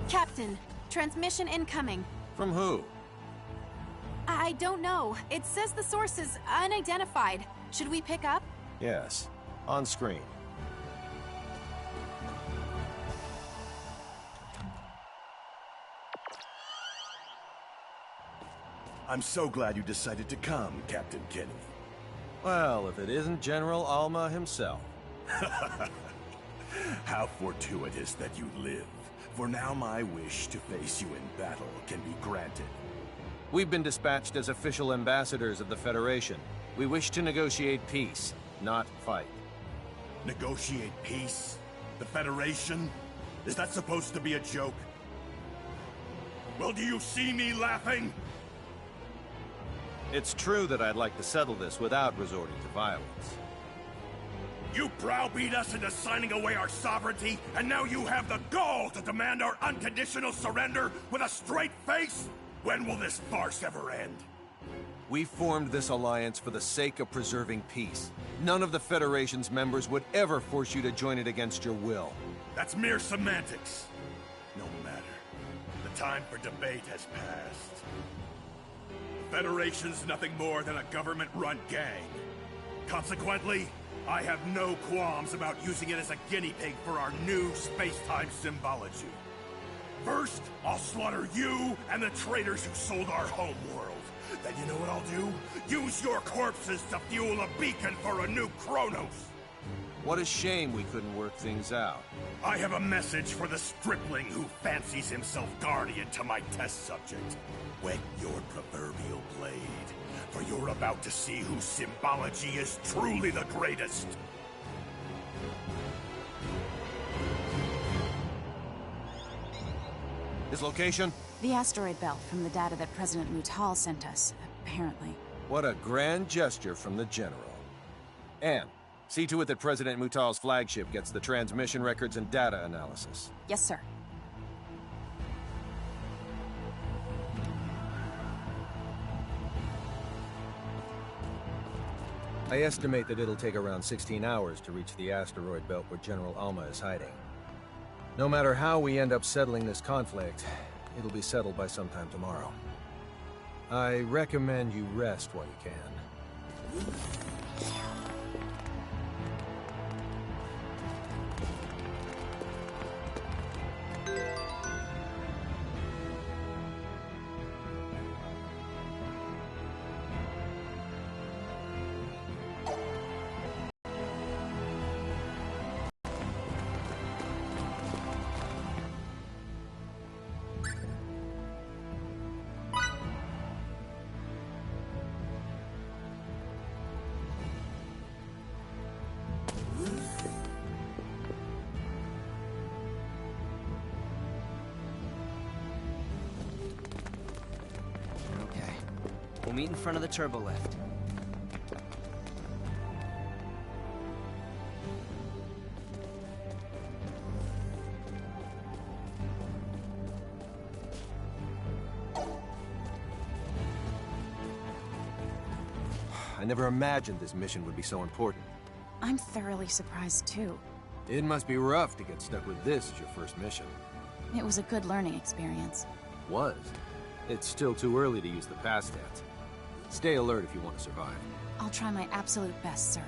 Captain, transmission incoming. From who? I don't know. It says the source is unidentified. Should we pick up? Yes. On screen. I'm so glad you decided to come, Captain Kenny. Well, if it isn't General Alma himself. How fortuitous that you live. For now my wish to face you in battle can be granted. We've been dispatched as official ambassadors of the Federation. We wish to negotiate peace, not fight. Negotiate peace? The Federation? Is that supposed to be a joke? Well, do you see me laughing? It's true that I'd like to settle this without resorting to violence. You browbeat us into signing away our sovereignty, and now you have the gall to demand our unconditional surrender with a straight face? When will this farce ever end? We formed this alliance for the sake of preserving peace. None of the Federation's members would ever force you to join it against your will. That's mere semantics. No matter. The time for debate has passed. The Federation's nothing more than a government-run gang. Consequently, I have no qualms about using it as a guinea pig for our new space-time symbology. First, I'll slaughter you and the traitors who sold our homeworld. Then you know what I'll do? Use your corpses to fuel a beacon for a new Kronos! What a shame we couldn't work things out. I have a message for the stripling who fancies himself guardian to my test subject. Whet your proverbial blade, for you're about to see whose symbology is truly the greatest. His location? The asteroid belt from the data that President Mutal sent us, apparently. What a grand gesture from the General. Anne, see to it that President Mutal's flagship gets the transmission records and data analysis. Yes, sir. I estimate that it'll take around 16 hours to reach the asteroid belt where General Alma is hiding. No matter how we end up settling this conflict, it'll be settled by sometime tomorrow. I recommend you rest while you can. Okay. We'll meet in front of the turbo lift. I never imagined this mission would be so important. I'm thoroughly surprised, too. It must be rough to get stuck with this as your first mission. It was a good learning experience. Was. It's still too early to use the past tense. Stay alert if you want to survive. I'll try my absolute best, sir.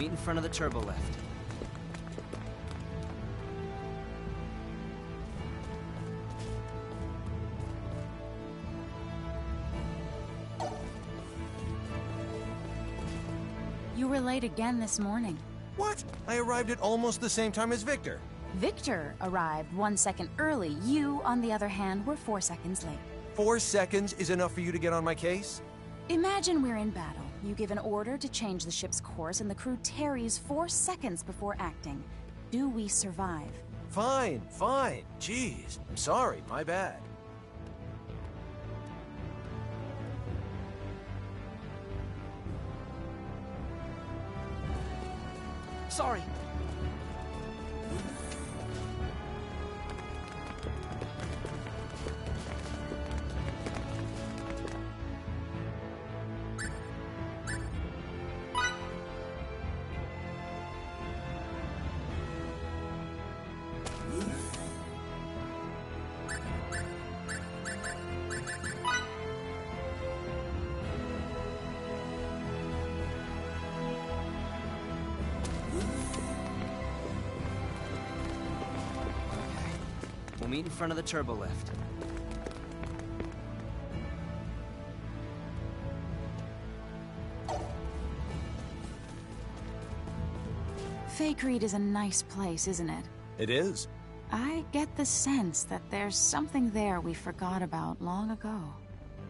meet in front of the turbo lift. You were late again this morning. What? I arrived at almost the same time as Victor. Victor arrived 1 second early. You, on the other hand, were 4 seconds late. 4 seconds is enough for you to get on my case? Imagine we're in battle. You give an order to change the ship's course, and the crew tarries 4 seconds before acting. Do we survive? Fine, fine. Jeez, I'm sorry, my bad. Sorry. We'll meet in front of the turbo lift. Fakreed is a nice place, isn't it? It is. I get the sense that there's something there we forgot about long ago.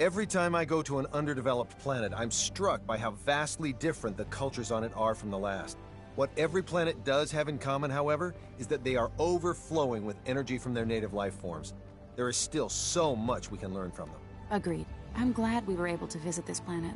Every time I go to an underdeveloped planet, I'm struck by how vastly different the cultures on it are from the last. What every planet does have in common, however, is that they are overflowing with energy from their native life forms. There is still so much we can learn from them. Agreed. I'm glad we were able to visit this planet.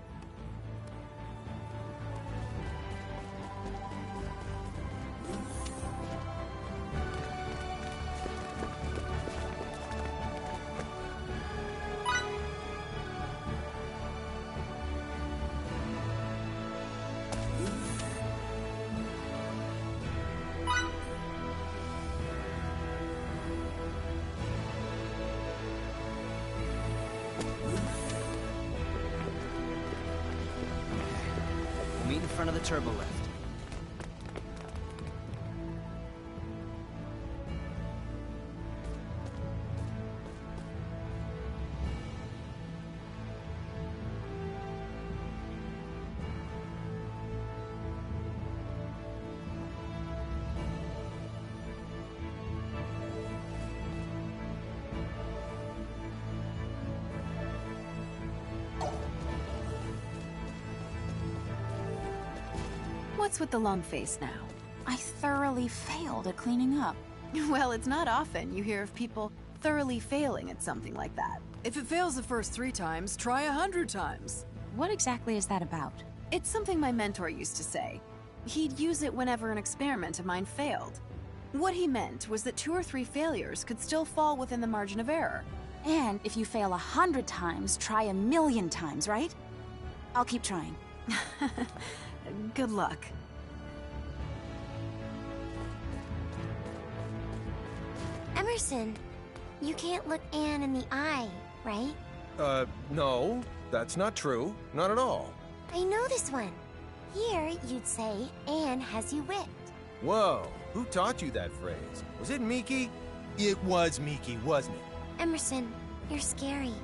Meet in front of the turbo lift. What's with the long face now? I thoroughly failed at cleaning up. Well, it's not often you hear of people thoroughly failing at something like that. If it fails the first 3 times, try 100 times. What exactly is that about? It's something my mentor used to say. He'd use it whenever an experiment of mine failed. What he meant was that 2 or 3 failures could still fall within the margin of error. And if you fail 100 times, try 1,000,000 times, right? I'll keep trying. Good luck. Emerson, you can't look Anne in the eye, right? No, that's not true. Not at all. I know this one. Here, you'd say, Anne has you whipped. Whoa, who taught you that phrase? Was it Miki? It was Miki, wasn't it? Emerson, you're scary.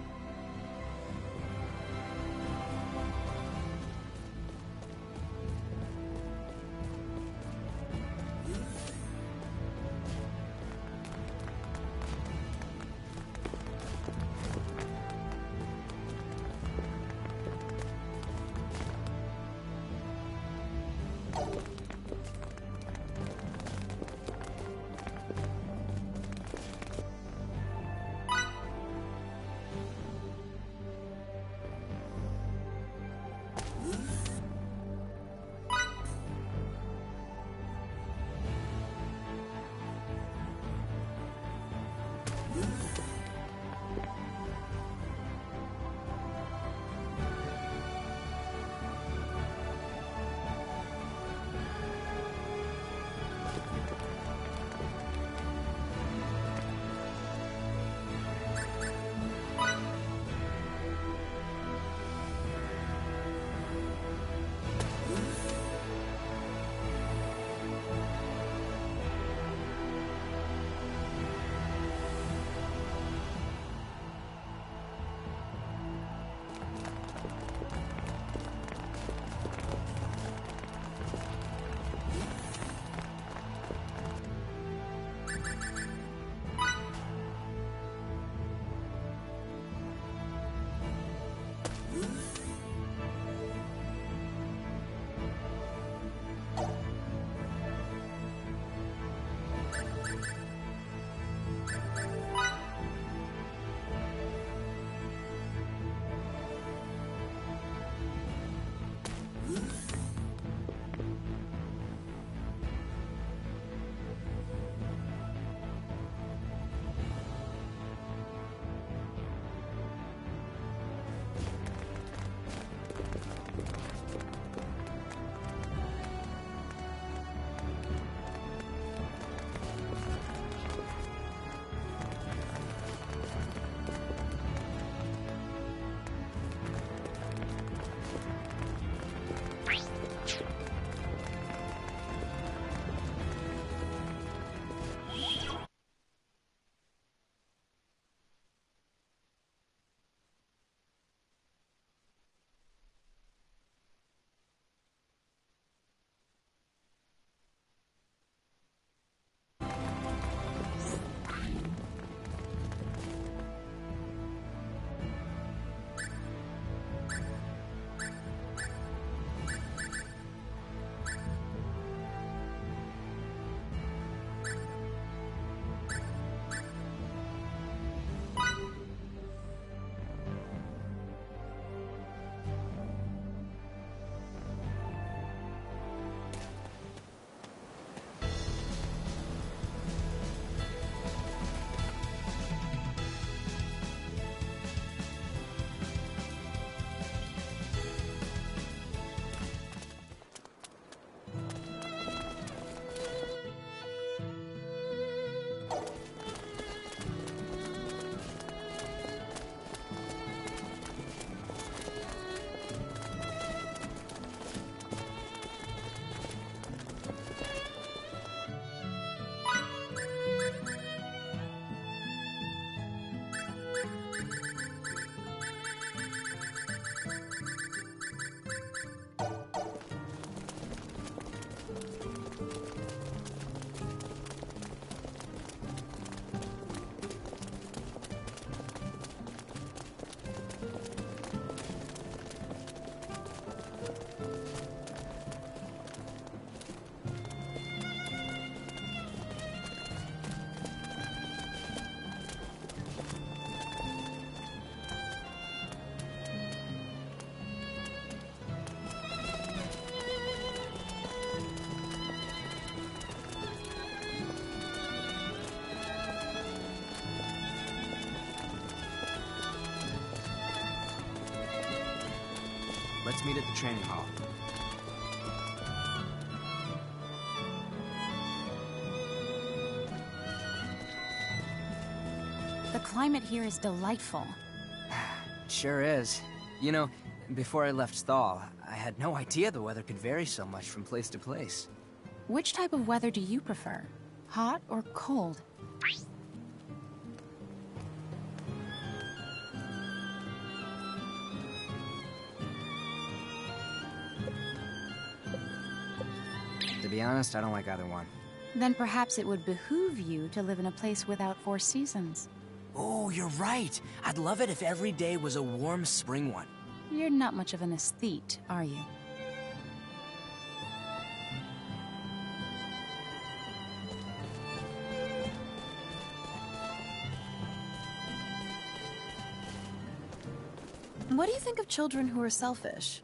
Let's meet at the training hall. The climate here is delightful. It sure is. You know, before I left Sthal, I had no idea the weather could vary so much from place to place. Which type of weather do you prefer? Hot or cold? To be honest, I don't like either one. Then perhaps it would behoove you to live in a place without 4 seasons. Oh, you're right. I'd love it if every day was a warm spring one. You're not much of an aesthete, are you? What do you think of children who are selfish?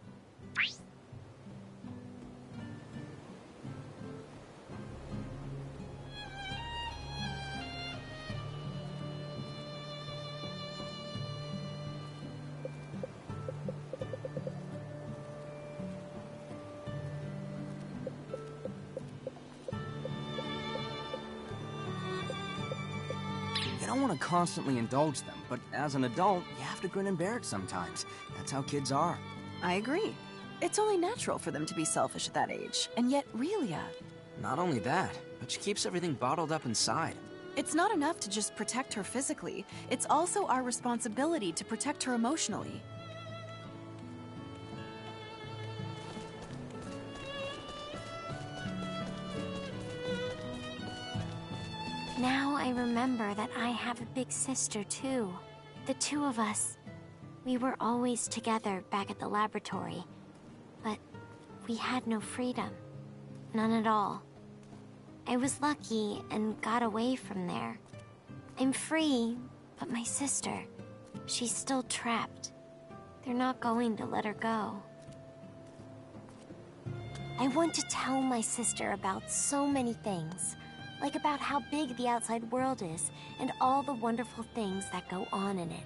You don't want to constantly indulge them, but as an adult, you have to grin and bear it sometimes. That's how kids are. I agree. It's only natural for them to be selfish at that age, and yet Relia... Not only that, but she keeps everything bottled up inside. It's not enough to just protect her physically. It's also our responsibility to protect her emotionally. Now, I remember that I have a big sister, too. The two of us, we were always together back at the laboratory. But we had no freedom. None at all. I was lucky and got away from there. I'm free, but my sister, she's still trapped. They're not going to let her go. I want to tell my sister about so many things. Like about how big the outside world is, and all the wonderful things that go on in it.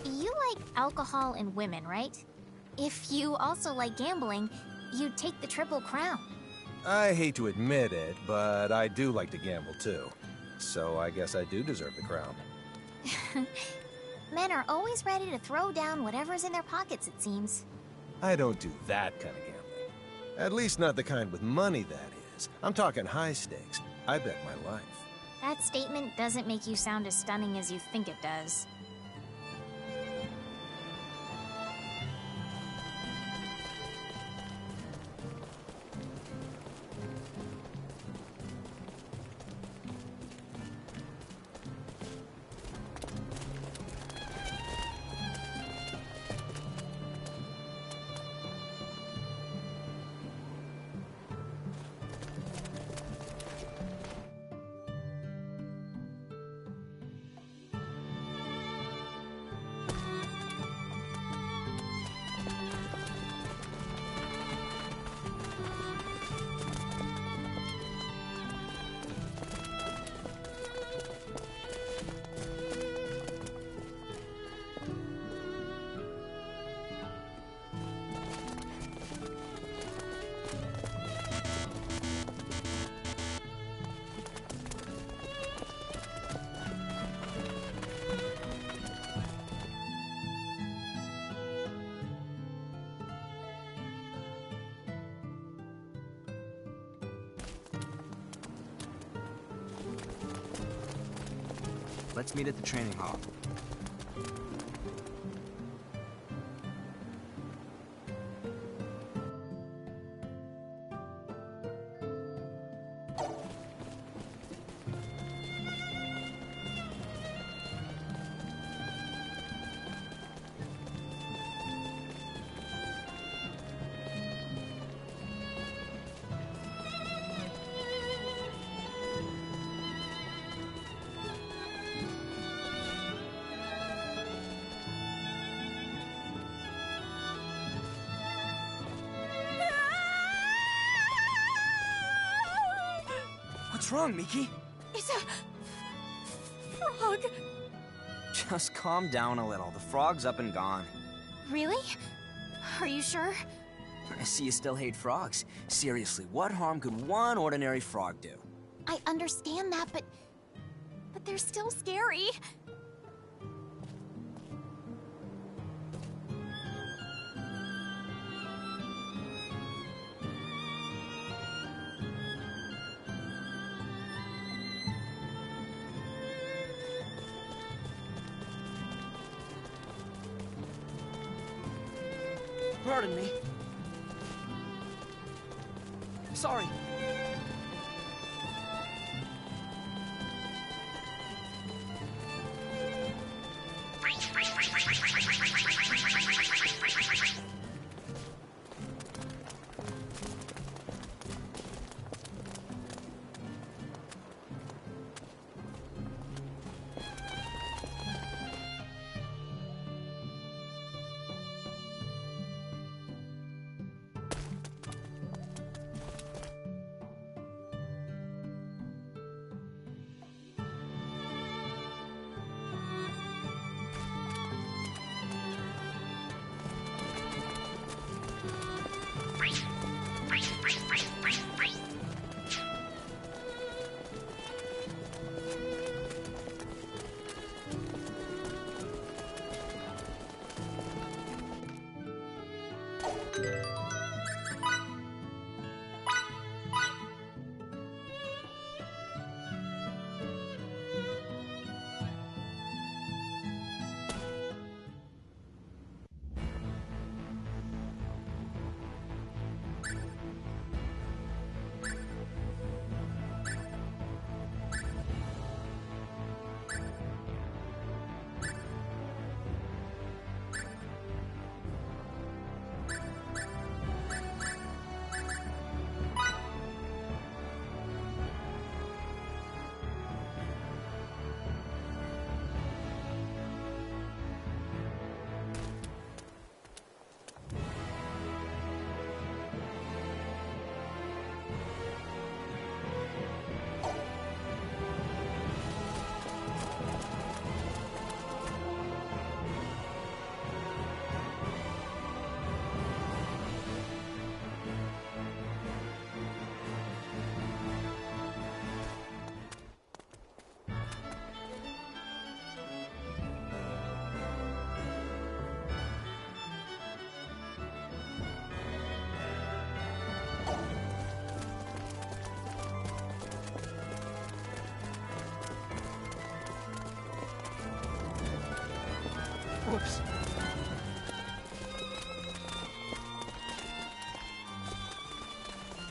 You like alcohol and women, right? If you also like gambling, you'd take the Triple Crown. I hate to admit it, but I do like to gamble too. So I guess I do deserve the crown. Men are always ready to throw down whatever's in their pockets, it seems. I don't do that kind of gambling. At least not the kind with money, that is. I'm talking high stakes. I bet my life. That statement doesn't make you sound as stunning as you think it does. Let's meet at the training hall. What's wrong, Miki? It's a... frog. Just calm down a little. The frog's up and gone. Really? Are you sure? I see you still hate frogs. Seriously, what harm could one ordinary frog do? I understand that, but they're still scary. Pardon me. Sorry.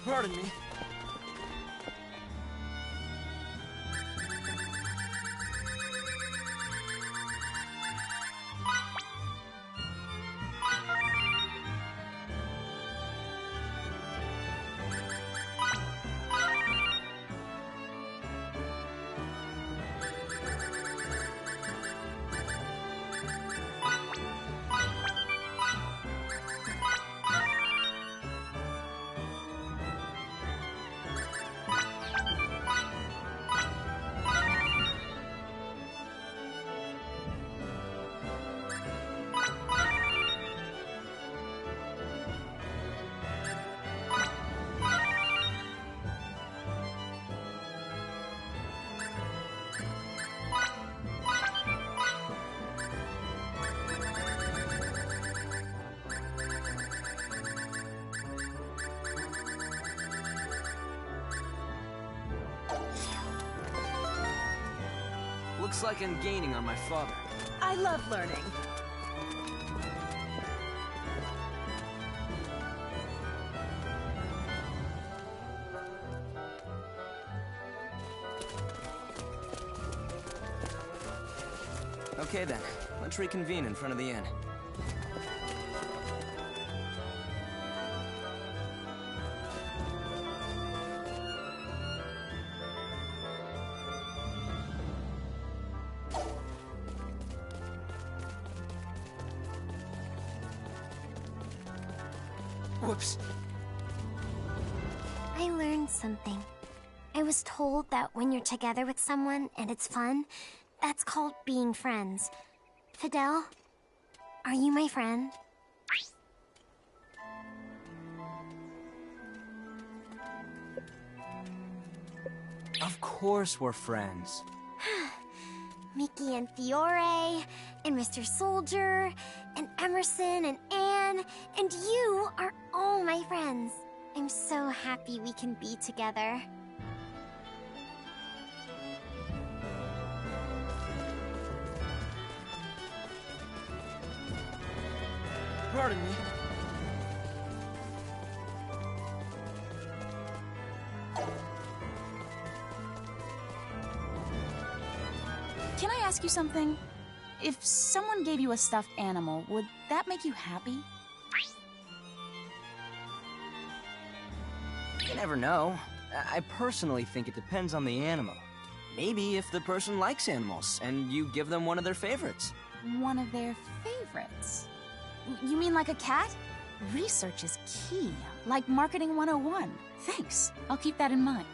Pardon me. Looks like I'm gaining on my father. I love learning. Okay then, let's reconvene in front of the inn. Whoops. I learned something. I was told that when you're together with someone and it's fun, that's called being friends. Fidel, are you my friend? Of course we're friends. Mickey and Fiore, and Mr. Soldier, and Emerson and Anne, and you are all my friends. I'm so happy we can be together. Pardon me. Can I ask you something? If someone gave you a stuffed animal, would that make you happy? You never know. I personally think it depends on the animal. Maybe if the person likes animals, and you give them one of their favorites. One of their favorites? You mean like a cat? Research is key, like Marketing 101. Thanks. I'll keep that in mind.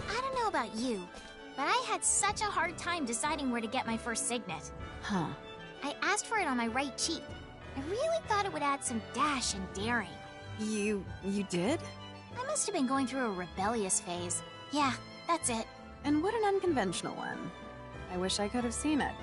I don't know about you, but I had such a hard time deciding where to get my first signet. Huh. I asked for it on my right cheek. I really thought it would add some dash and daring. You did? I must have been going through a rebellious phase. Yeah, that's it. And what an unconventional one. I wish I could have seen it.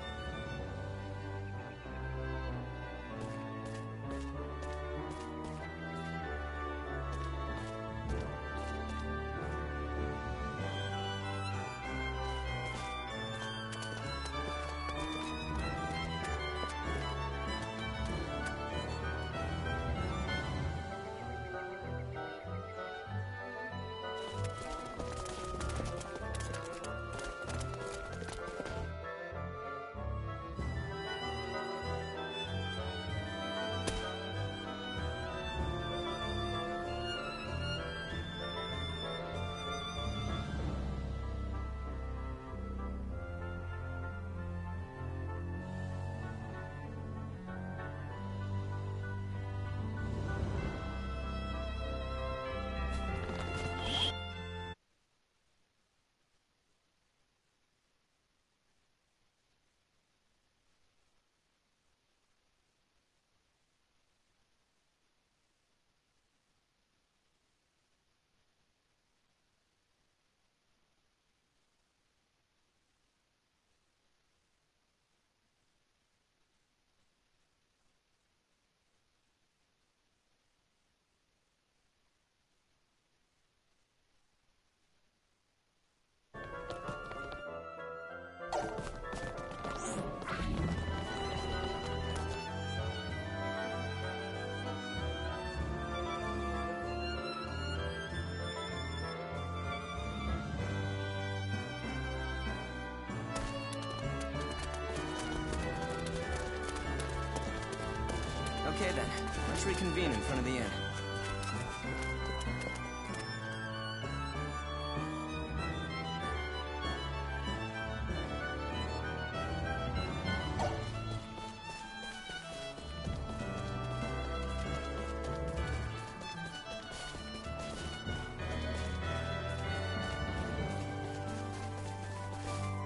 Okay then, let's reconvene in front of the inn.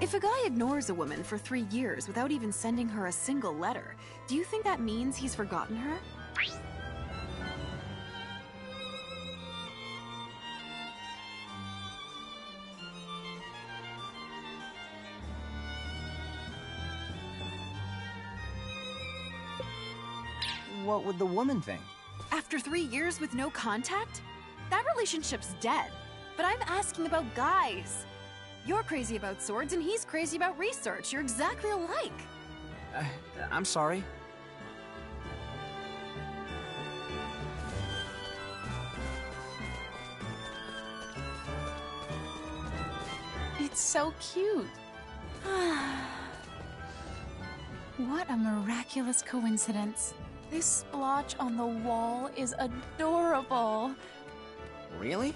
If a guy ignores a woman for 3 years without even sending her a single letter, do you think that means he's forgotten her? What would the woman think? After 3 years with no contact? That relationship's dead. But I'm asking about guys. You're crazy about swords and he's crazy about research. You're exactly alike. I'm sorry. It's so cute. What a miraculous coincidence. This splotch on the wall is adorable. Really?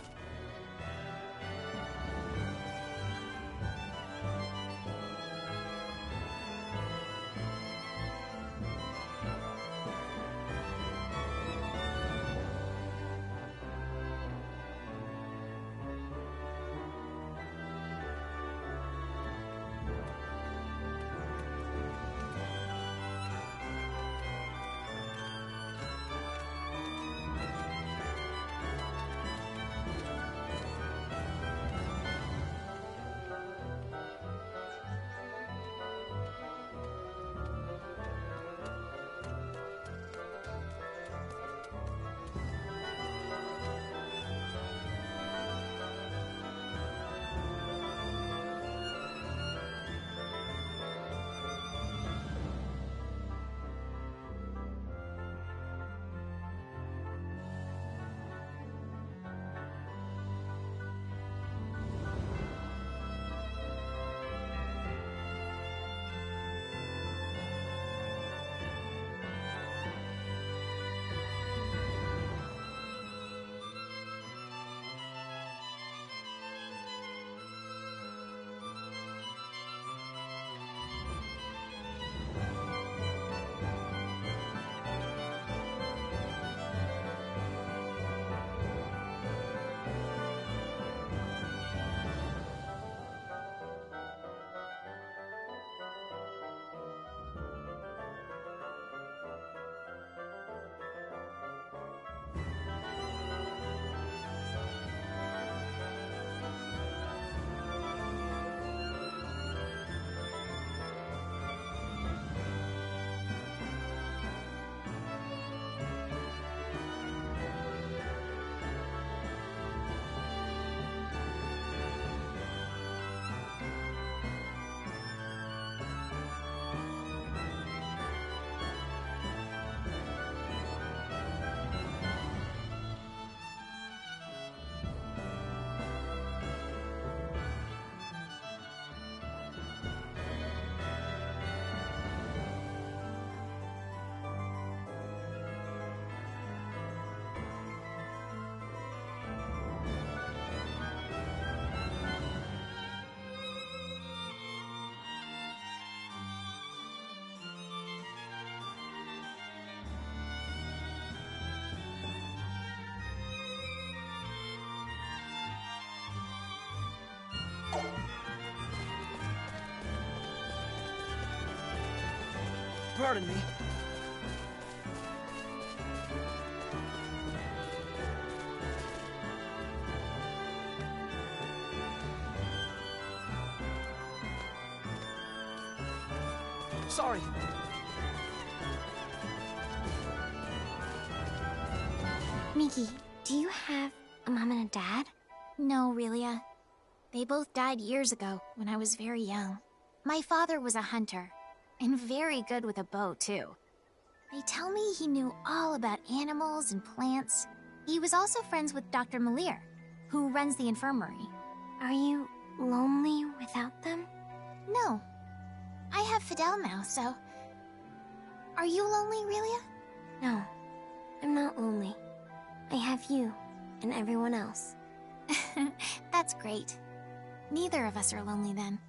Pardon me. Sorry. Miki, do you have a mom and a dad? No, Relia. They both died years ago, when I was very young. My father was a hunter, and very good with a bow, too. They tell me he knew all about animals and plants. He was also friends with Dr. Malir, who runs the infirmary. Are you lonely without them? No. I have Fidel now, so... Are you lonely, Relia? No. have you and everyone else. That's great. Neither of us are lonely then.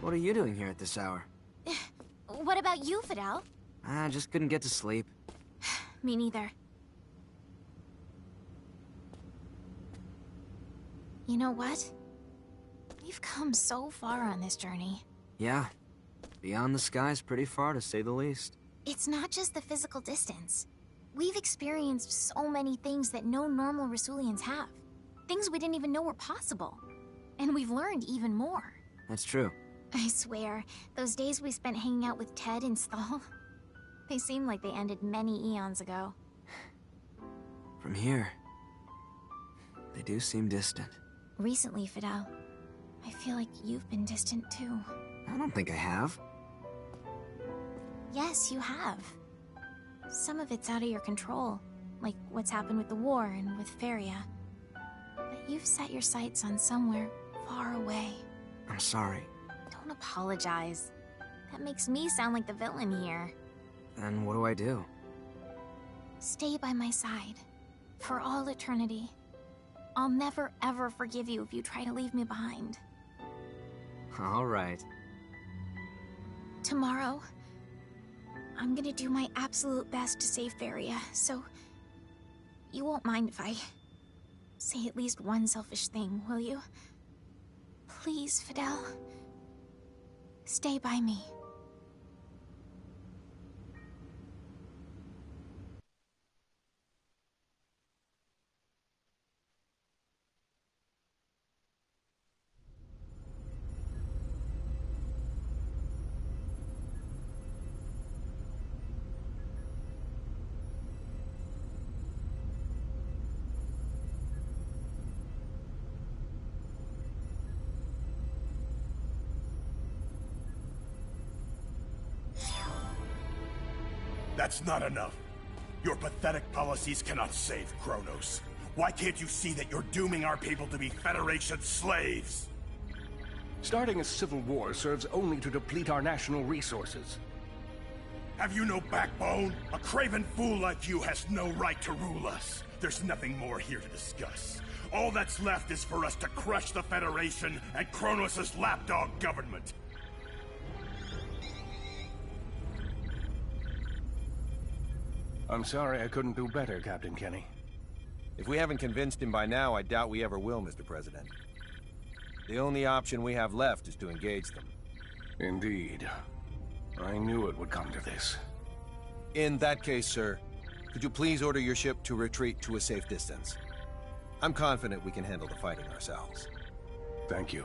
What are you doing here at this hour? What about you, Fidel? I just couldn't get to sleep. Me neither. You know what? We've come so far on this journey. Yeah. Beyond the sky's pretty far, to say the least. It's not just the physical distance. We've experienced so many things that no normal Rasulians have. Things we didn't even know were possible. And we've learned even more. That's true. I swear, those days we spent hanging out with Ted and Stahl, they seem like they ended many eons ago. From here, they do seem distant. Recently, Fidel, I feel like you've been distant too. I don't think I have. Yes, you have. Some of it's out of your control, like what's happened with the war and with Feria. But you've set your sights on somewhere far away. I'm sorry. Don't apologize. That makes me sound like the villain here. Then what do I do? Stay by my side. For all eternity. I'll never ever forgive you if you try to leave me behind. All right. Tomorrow, I'm gonna do my absolute best to save Feria, so you won't mind if I say at least one selfish thing, will you? Please, Fidel. Stay by me. That's not enough. Your pathetic policies cannot save Kronos. Why can't you see that you're dooming our people to be Federation slaves? Starting a civil war serves only to deplete our national resources. Have you no backbone? A craven fool like you has no right to rule us. There's nothing more here to discuss. All that's left is for us to crush the Federation and Kronos' lapdog government. I'm sorry I couldn't do better, Captain Kenny. If we haven't convinced him by now, I doubt we ever will, Mr. President. The only option we have left is to engage them. Indeed. I knew it would come to this. In that case, sir, could you please order your ship to retreat to a safe distance? I'm confident we can handle the fighting ourselves. Thank you.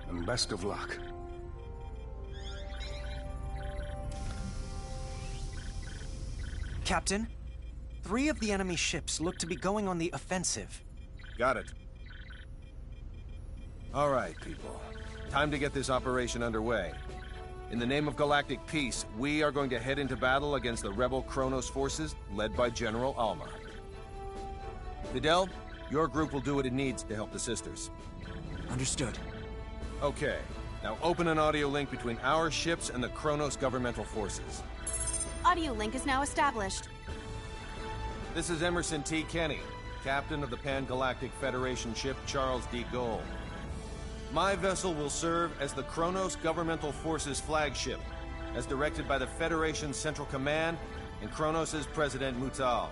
And best of luck. Captain, 3 of the enemy ships look to be going on the offensive. Got it. All right, people. Time to get this operation underway. In the name of galactic peace, we are going to head into battle against the rebel Kronos forces, led by General Alma. Fidel, your group will do what it needs to help the sisters. Understood. Okay. Now open an audio link between our ships and the Kronos governmental forces. Audio link is now established. This is Emerson T. Kenny, captain of the Pan-Galactic Federation ship Charles D. Gold. My vessel will serve as the Kronos Governmental Forces flagship, as directed by the Federation's Central Command and Kronos' President Mutal.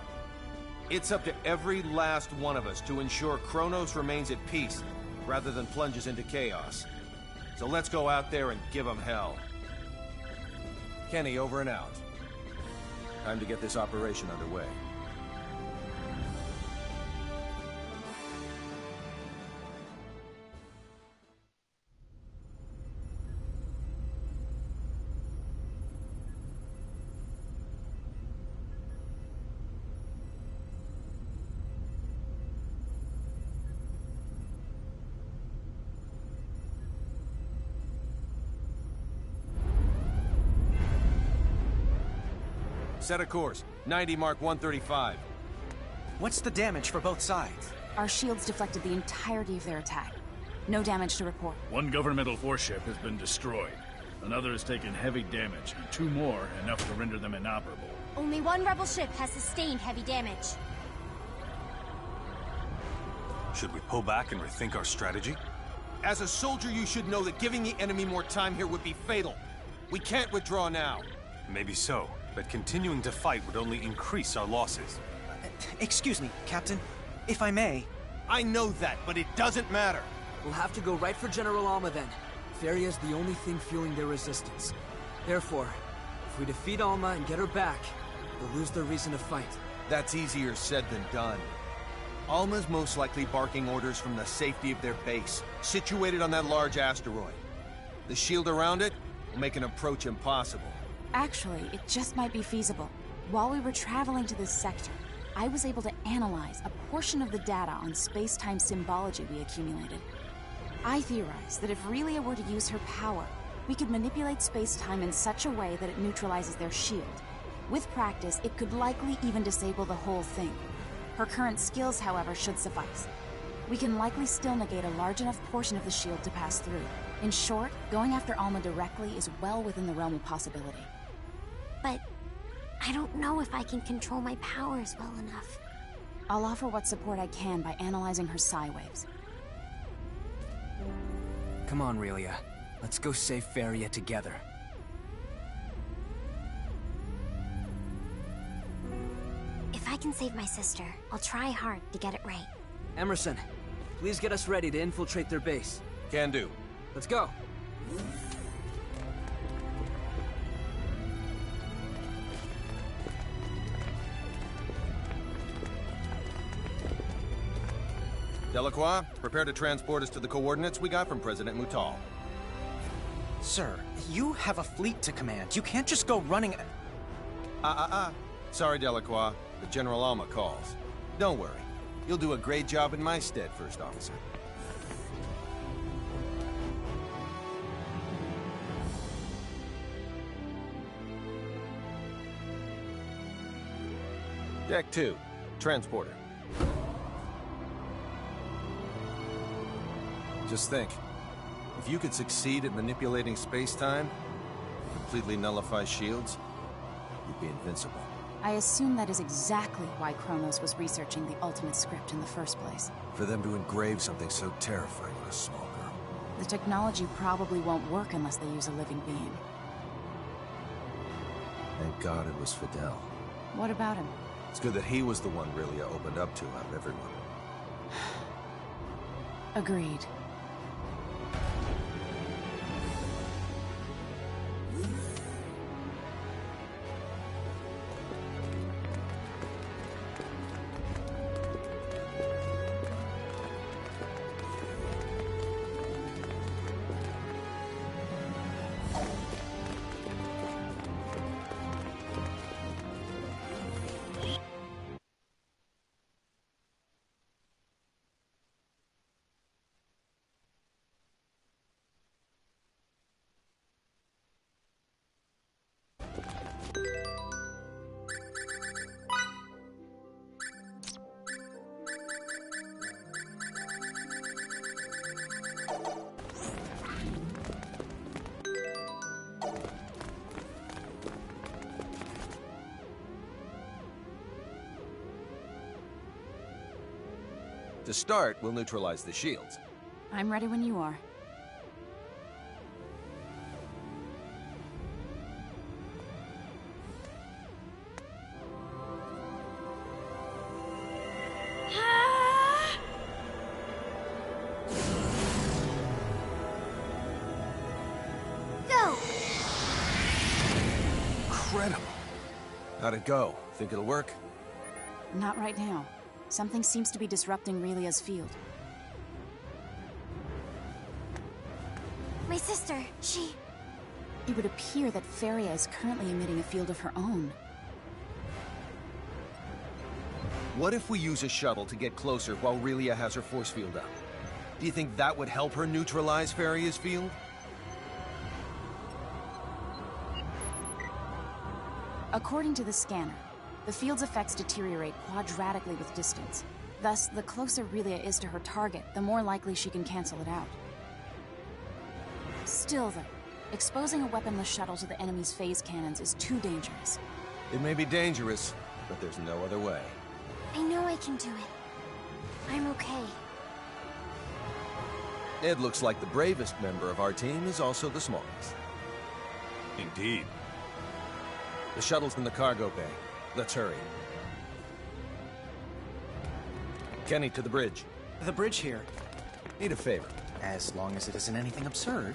It's up to every last one of us to ensure Kronos remains at peace, rather than plunges into chaos. So let's go out there and give them hell. Kenny, over and out. Time to get this operation underway. Set a course. 90 Mark 135. What's the damage for both sides? Our shields deflected the entirety of their attack. No damage to report. One governmental force ship has been destroyed. Another has taken heavy damage, and 2 more enough to render them inoperable. Only 1 rebel ship has sustained heavy damage. Should we pull back and rethink our strategy? As a soldier, you should know that giving the enemy more time here would be fatal. We can't withdraw now. Maybe so, but continuing to fight would only increase our losses. Excuse me, Captain. If I may... I know that, but it doesn't matter. We'll have to go right for General Alma then. Feria's the only thing fueling their resistance. Therefore, if we defeat Alma and get her back, they'll lose their reason to fight. That's easier said than done. Alma's most likely barking orders from the safety of their base, situated on that large asteroid. The shield around it will make an approach impossible. Actually, it just might be feasible. While we were traveling to this sector, I was able to analyze a portion of the data on space-time symbology we accumulated. I theorized that if Relia were to use her power, we could manipulate space-time in such a way that it neutralizes their shield. With practice, it could likely even disable the whole thing. Her current skills, however, should suffice. we can likely still negate a large enough portion of the shield to pass through. In short, going after Alma directly is well within the realm of possibility. But I don't know if I can control my powers well enough. I'll offer what support I can by analyzing her psi waves. Come on, Relia. Let's go save Feria together. If I can save my sister, I'll try hard to get it right. Emerson, please get us ready to infiltrate their base. Can do. Let's go. Delacroix, prepare to transport us to the coordinates we got from President Mutal. Sir, you have a fleet to command. You can't just go running... Sorry, Delacroix, but General Alma calls. Don't worry. You'll do a great job in my stead, First Officer. Deck 2, transporter. Just think, if you could succeed at manipulating space-time, completely nullify shields, you'd be invincible. I assume that is exactly why Kronos was researching the ultimate script in the first place. For them to engrave something so terrifying on a small girl. The technology probably won't work unless they use a living being. Thank God it was Fidel. What about him? It's good that he was the one Relia opened up to out of everyone. Agreed. To start, we'll neutralize the shields. I'm ready when you are. Go! Incredible. How'd it go? Think it'll work? Not right now. Something seems to be disrupting Relia's field. My sister, she... It would appear that Feria is currently emitting a field of her own. What if we use a shuttle to get closer while Relia has her force field up? Do you think that would help her neutralize Feria's field? According to the scanner, the field's effects deteriorate quadratically with distance. Thus, the closer Relia is to her target, the more likely she can cancel it out. Still, though, exposing a weaponless shuttle to the enemy's phase cannons is too dangerous. It may be dangerous, but there's no other way. I know I can do it. I'm okay. It looks like the bravest member of our team is also the smallest. Indeed. The shuttle's in the cargo bay. Let's hurry. Kenny, to the bridge. The bridge here. Need a favor. As long as it isn't anything absurd.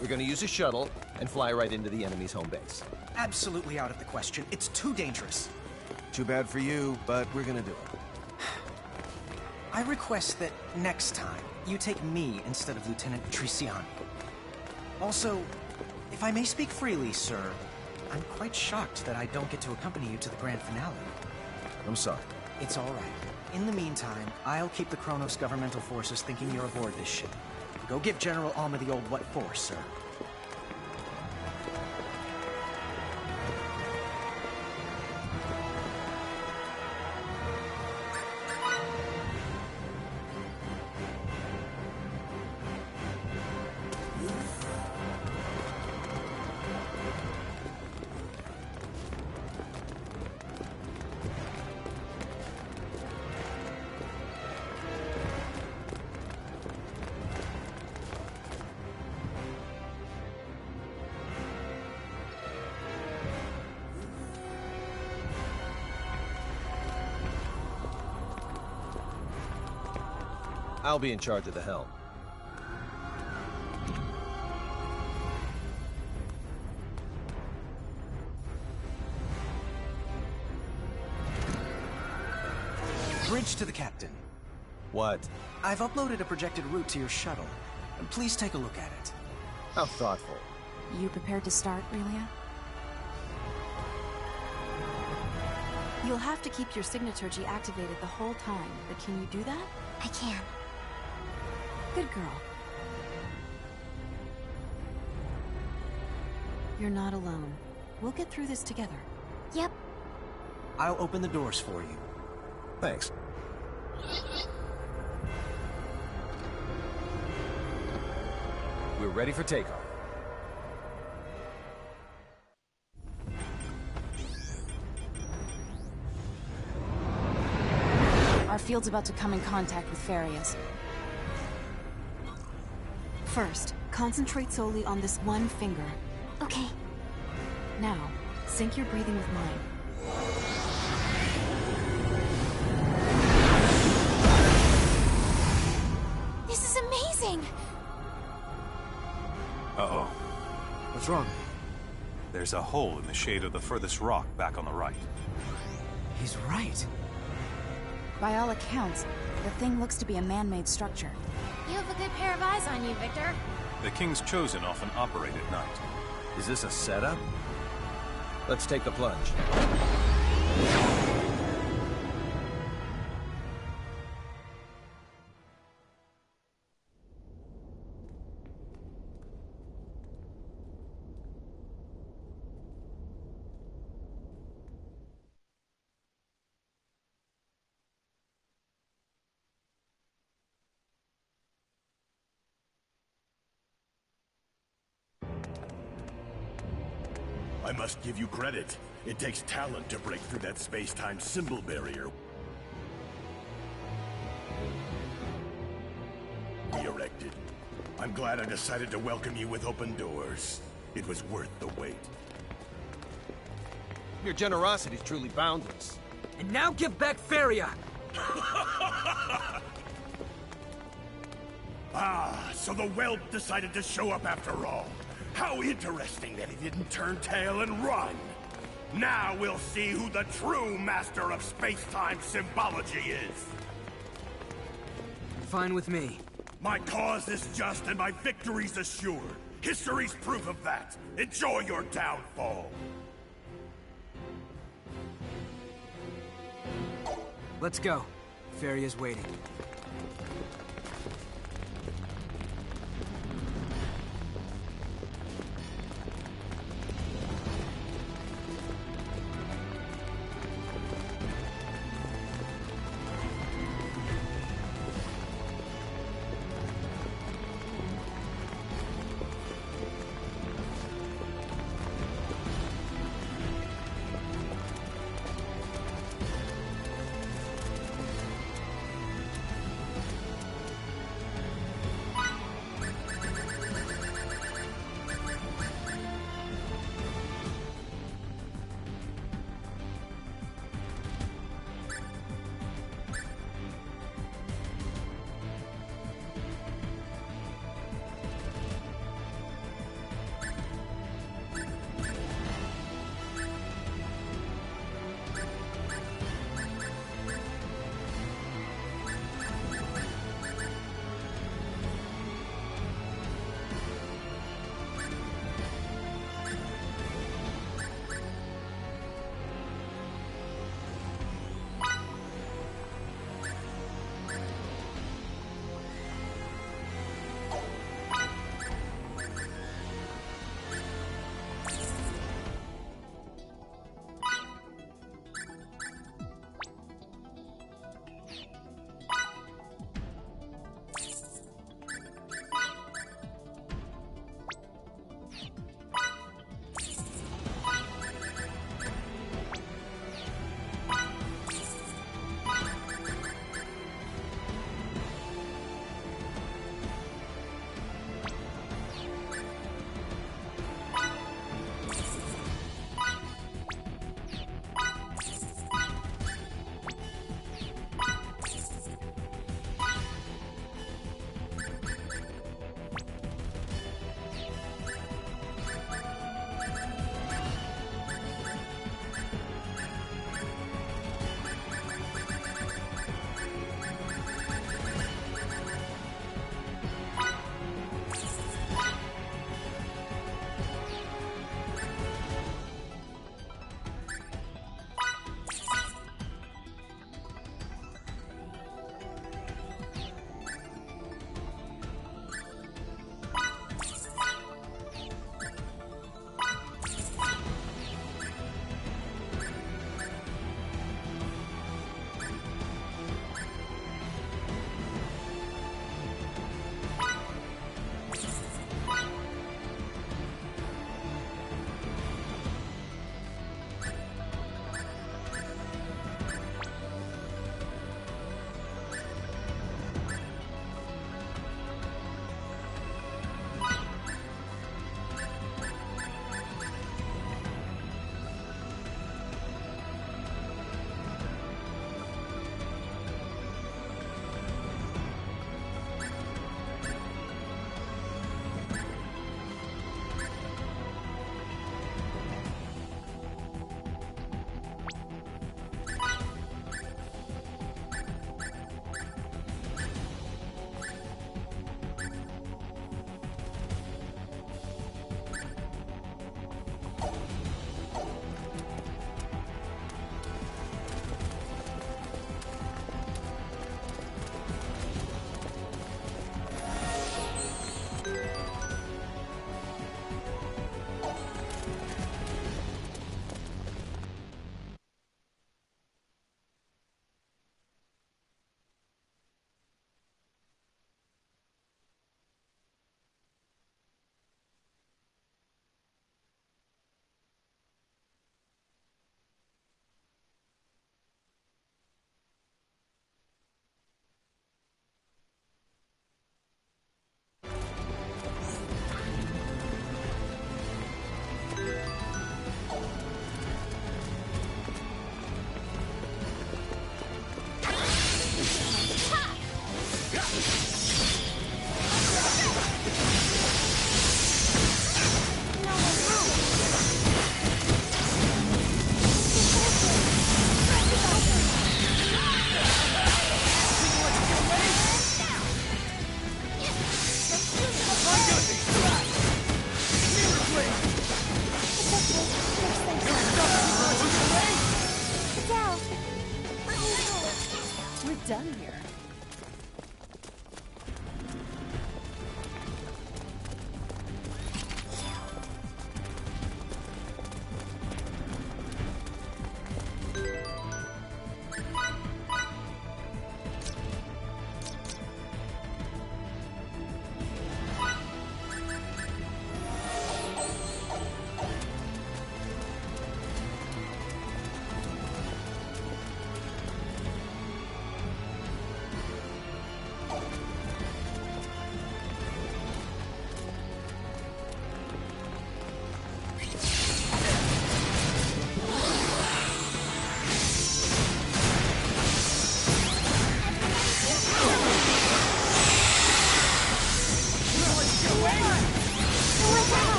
We're gonna use a shuttle and fly right into the enemy's home base. Absolutely out of the question. It's too dangerous. Too bad for you, but we're gonna do it. I request that next time, you take me instead of Lieutenant Triciani. Also, if I may speak freely, sir, I'm quite shocked that I don't get to accompany you to the grand finale. I'm sorry. It's all right. In the meantime, I'll keep the Kronos governmental forces thinking you're aboard this ship. Go give General Alma the old what for, sir. I'll be in charge of the helm. Bridge to the captain. What? I've uploaded a projected route to your shuttle. Please take a look at it. How thoughtful. You prepared to start, Relia? You'll have to keep your signaturgy activated the whole time, but can you do that? I can. Good girl. You're not alone. We'll get through this together. Yep. I'll open the doors for you. Thanks. We're ready for takeoff. Our field's about to come in contact with Farias. First, concentrate solely on this one finger. Okay. Now, sync your breathing with mine. This is amazing! Uh-oh. What's wrong? There's a hole in the shade of the furthest rock back on the right. He's right. By all accounts, the thing looks to be a man-made structure. You have a good pair of eyes on you, Victor. The King's Chosen often operate at night. Is this a setup? Let's take the plunge. I must give you credit. It takes talent to break through that space-time symbol barrier. Erected. I'm glad I decided to welcome you with open doors. It was worth the wait. Your generosity is truly boundless. And now give back Feria! Ah, so the whelp decided to show up after all. How interesting that he didn't turn tail and run. Now we'll see who the true master of space-time symbology is. Fine with me. My cause is just and my victory's assured. History's proof of that. Enjoy your downfall. Let's go. Feria's waiting.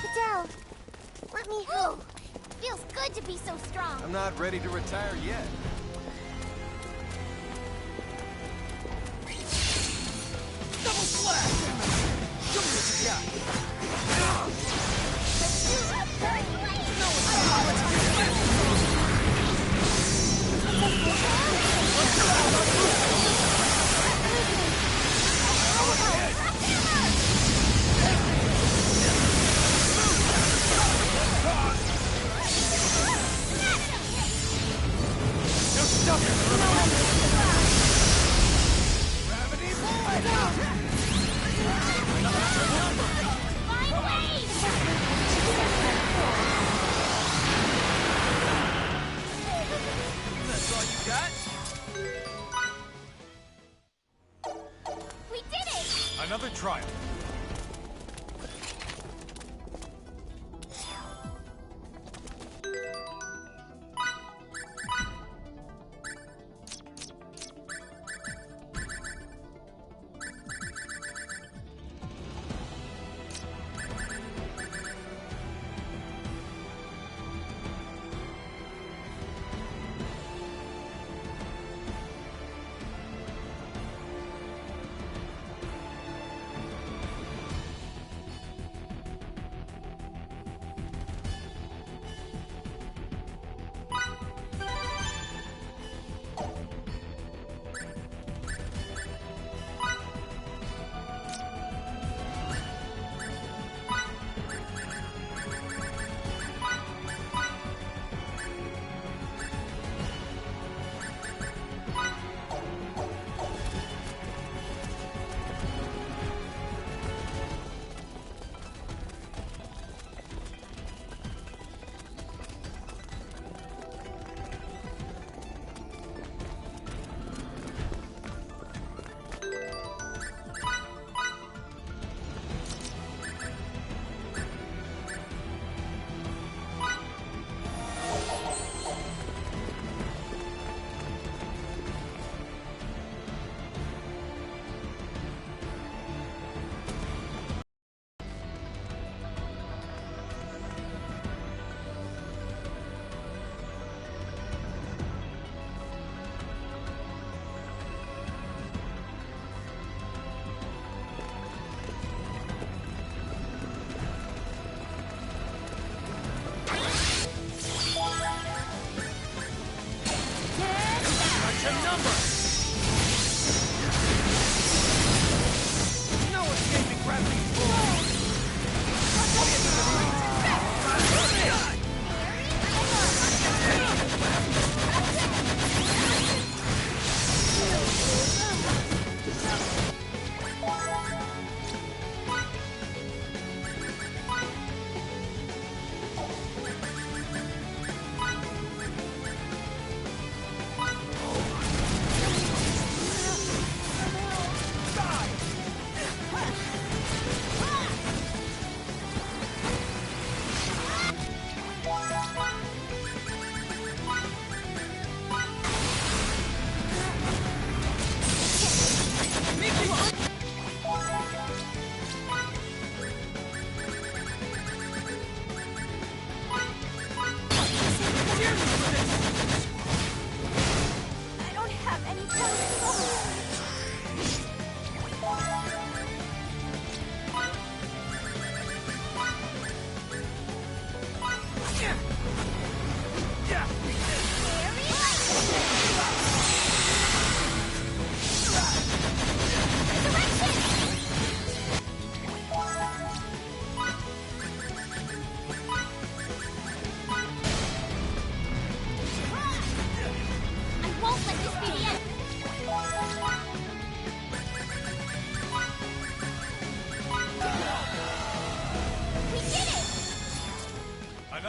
Fidel, let me help. Feels good to be so strong. I'm not ready to retire yet. Double slash! Show me what you got! That's all you got? We did it! Another trial.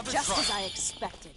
Just as I expected.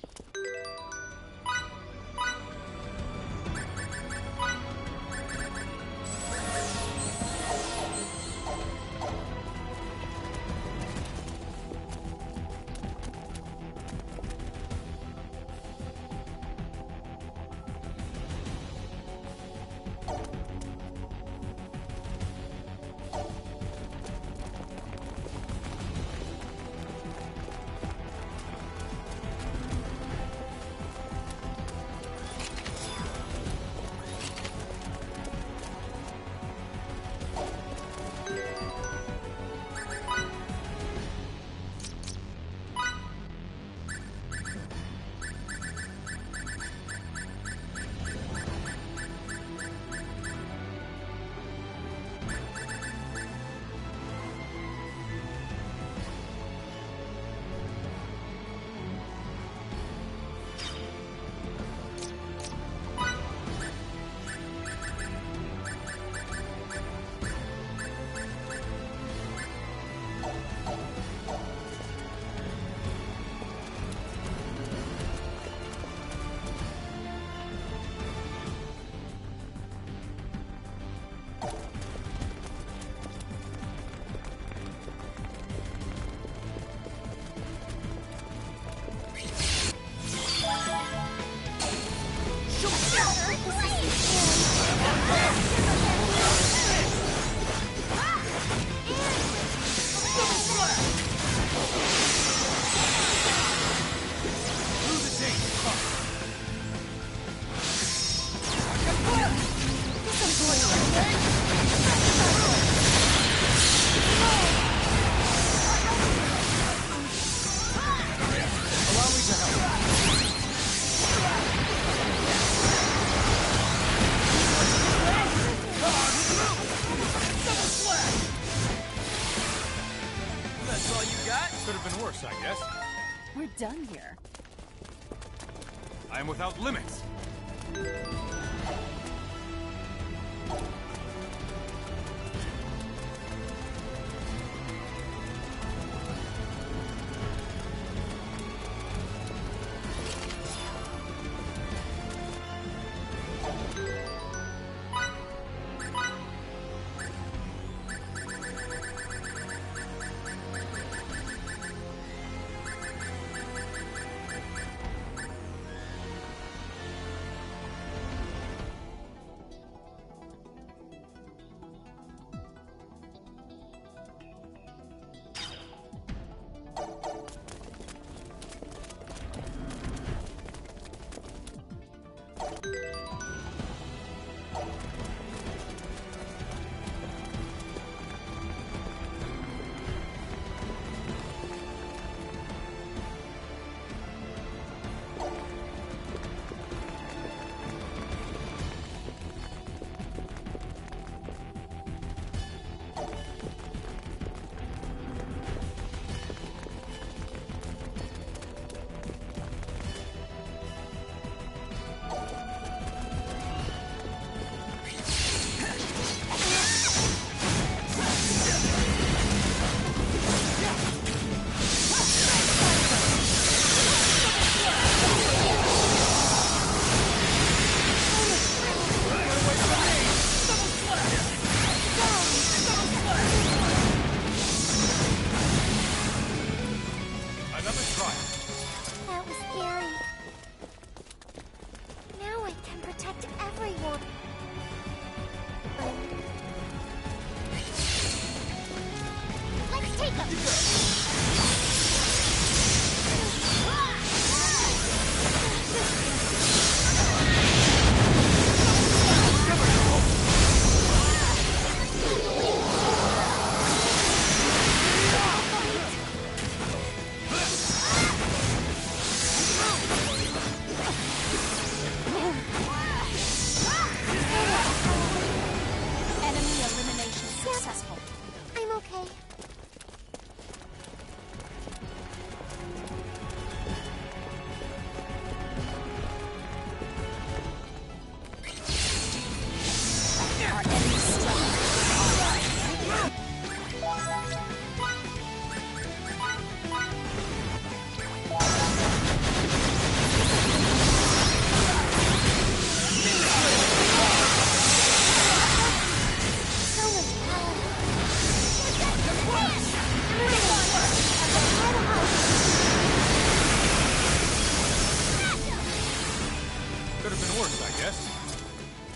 We're done here. I am without limits.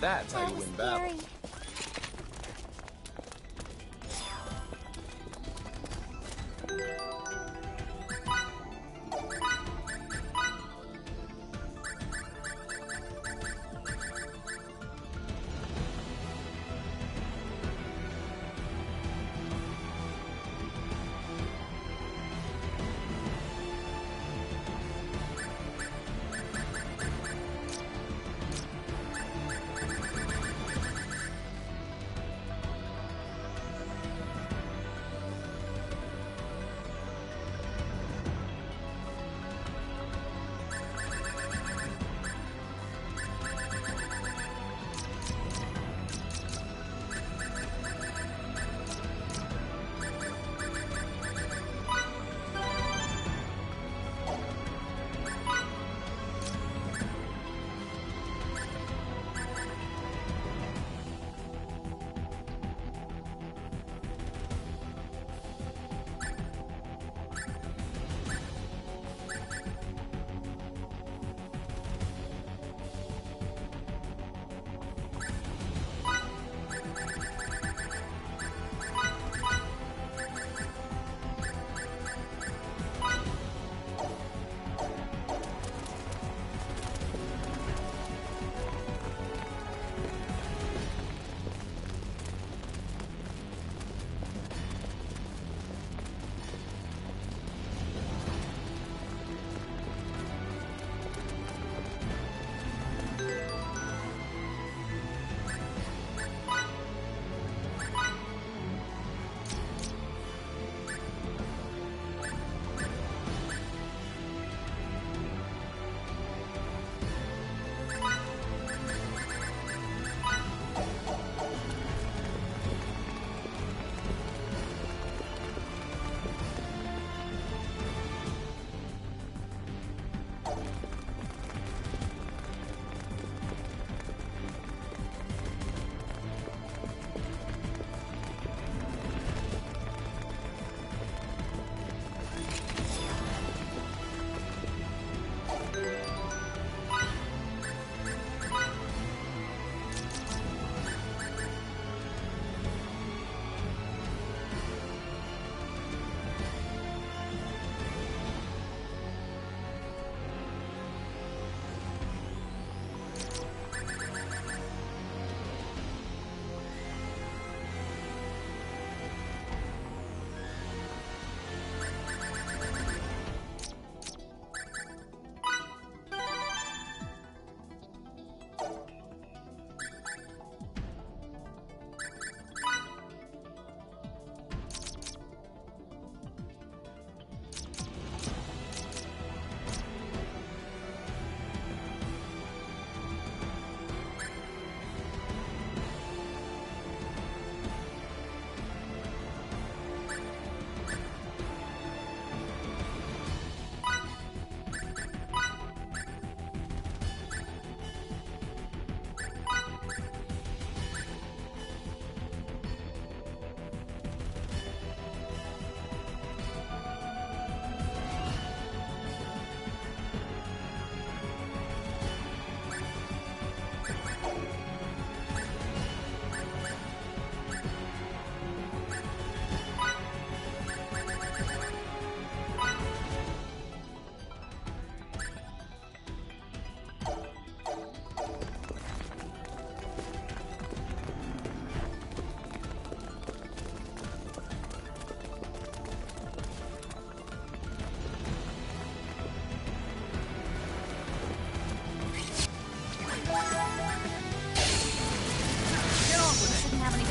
That's how That you was win battles. scary.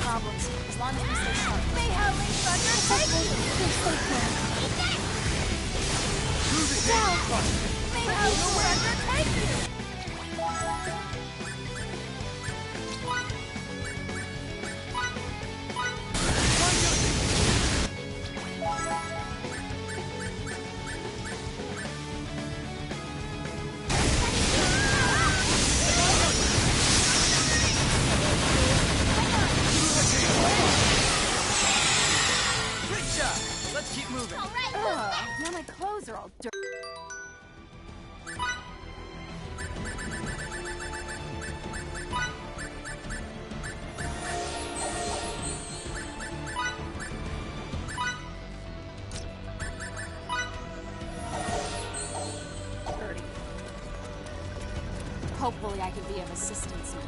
problems, as long as we stay sharp. May Howling Thunder take you! May Howling Thunder take you! Let's keep moving. Now my clothes are all dirty. Hopefully I can be of assistance now.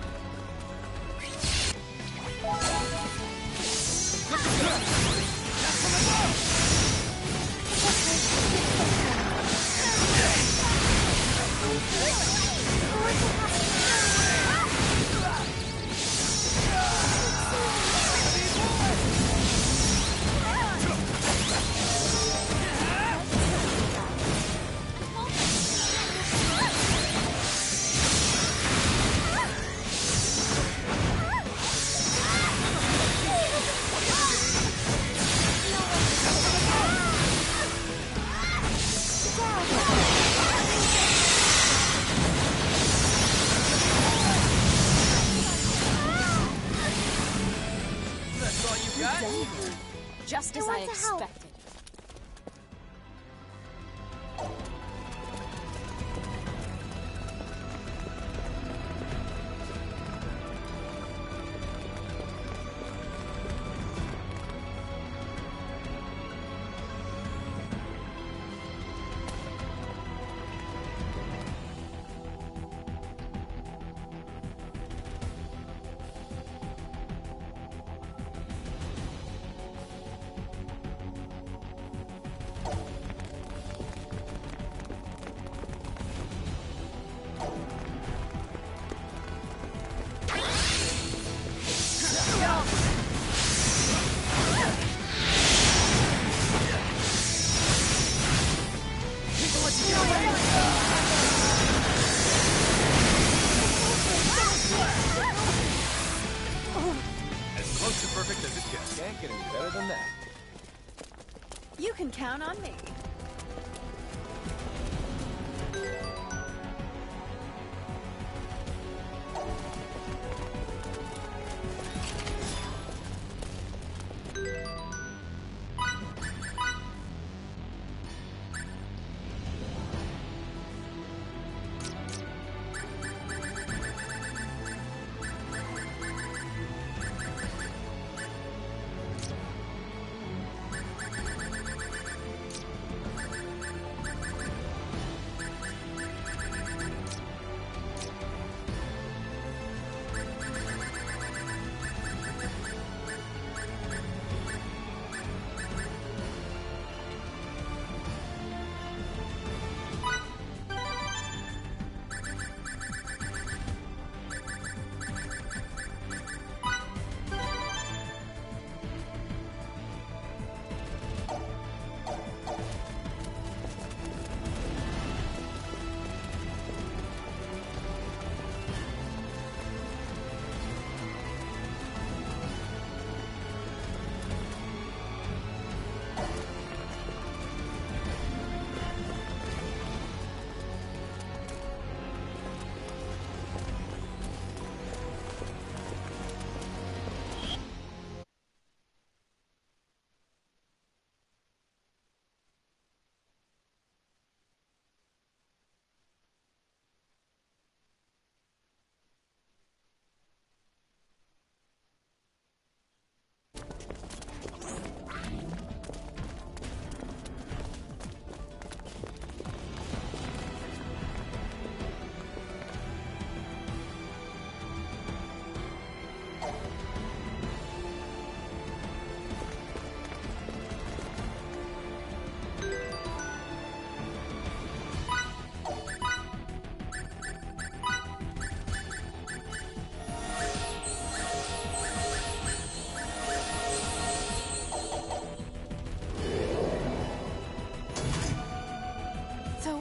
Just as I expected. As close to perfect as it gets. Can't get any better than that. You can count on me.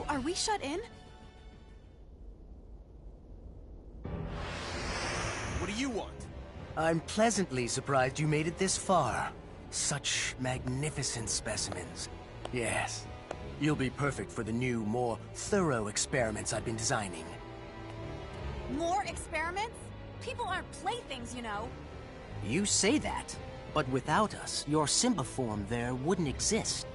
Are we shut in? What do you want? I'm pleasantly surprised you made it this far. Such magnificent specimens. Yes. You'll be perfect for the new, more thorough experiments I've been designing. More experiments? People aren't playthings, you know. You say that, but without us, your Simba form there wouldn't exist.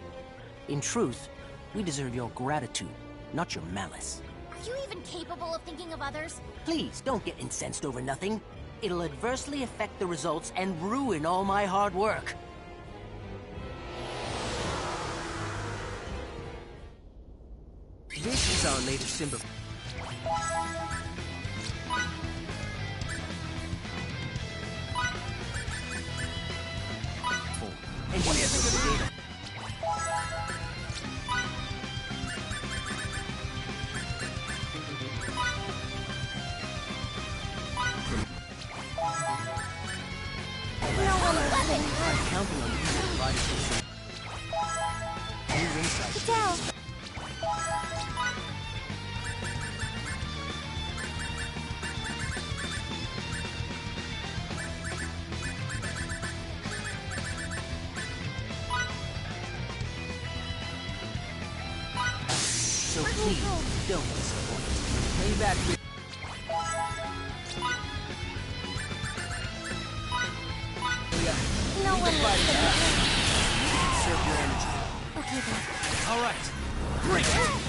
In truth, we deserve your gratitude, not your malice. Are you even capable of thinking of others? Please, don't get incensed over nothing. It'll adversely affect the results and ruin all my hard work. This is our latest Simba. What do you think of the data? I'm counting on you to provide us with new insights. Adele! So please, don't disappoint. Lay back with... No one will Conserve your energy. Okay then. All right. Bring it!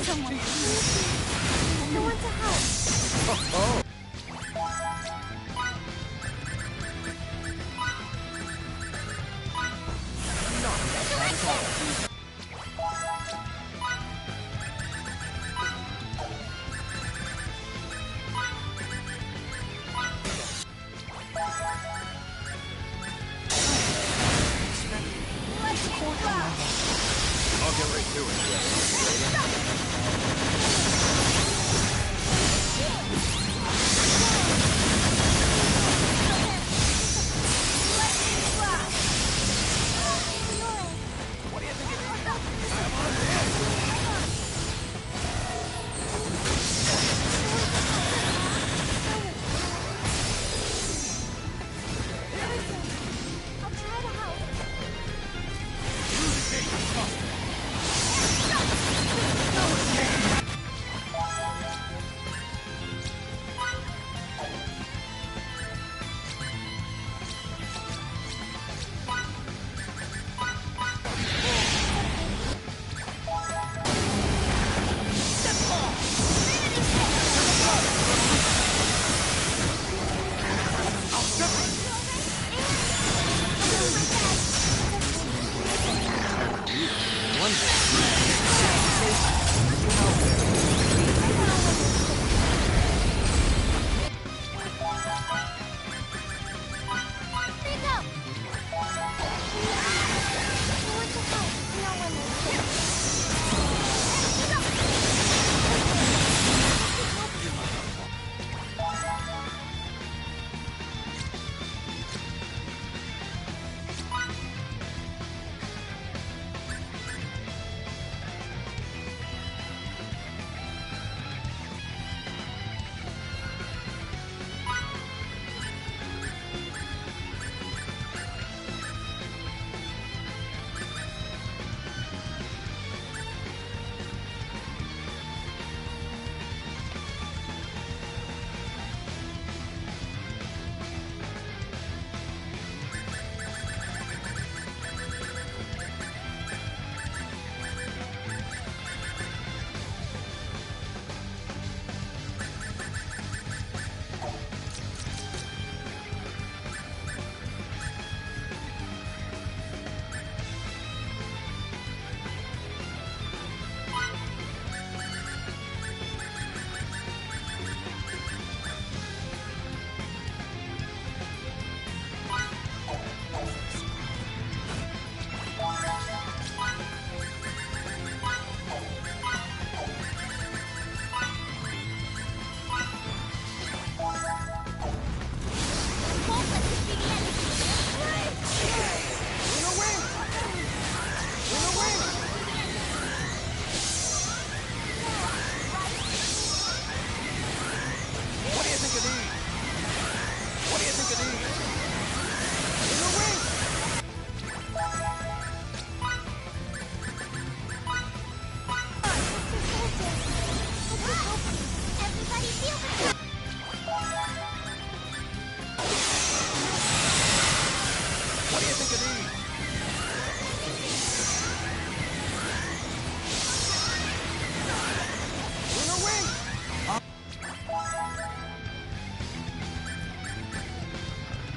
Someone. No one to help. Oh. I'll get right to I'll try to help.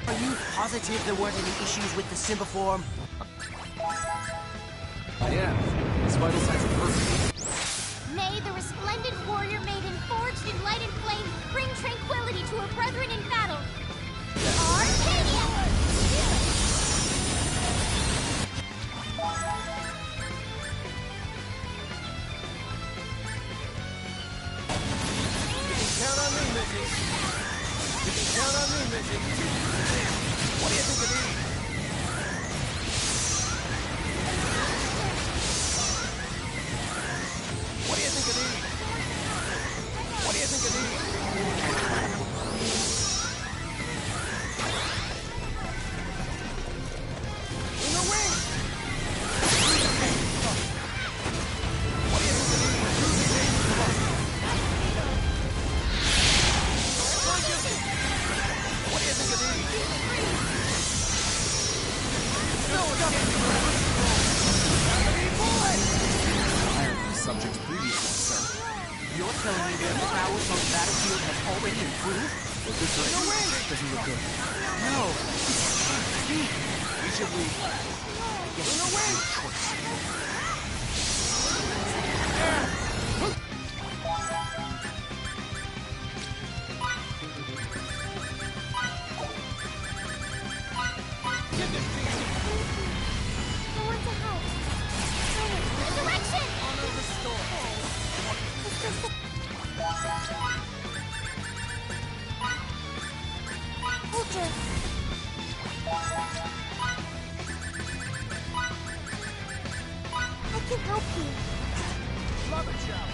Are you positive there weren't any issues with the Symbiform? I am. His vital signs are perfect. May the resplendent warrior maiden forged in light and flame bring tranquility to her brethren in battle. Arcadia! Count on me, Missy. You can count on me, Missy. What do you think of these? What do you think of these? What do you think of these? In the wing! What do you think of these? What do you think of these? No, nothing! Subjects previously, sir. You're telling me their prowess on the battlefield has already improved? Well, this doesn't look good. No. We should leave. I guess it's your choice. I want to help. Direction! Honor restored. Soldier. I can help you. Love it, Joe.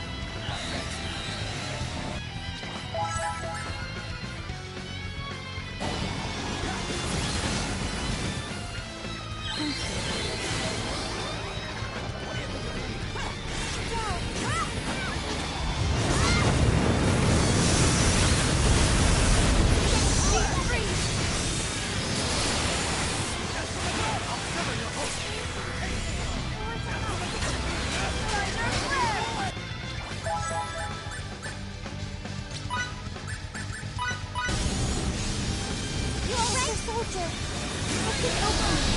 You alright, soldier? I can help you.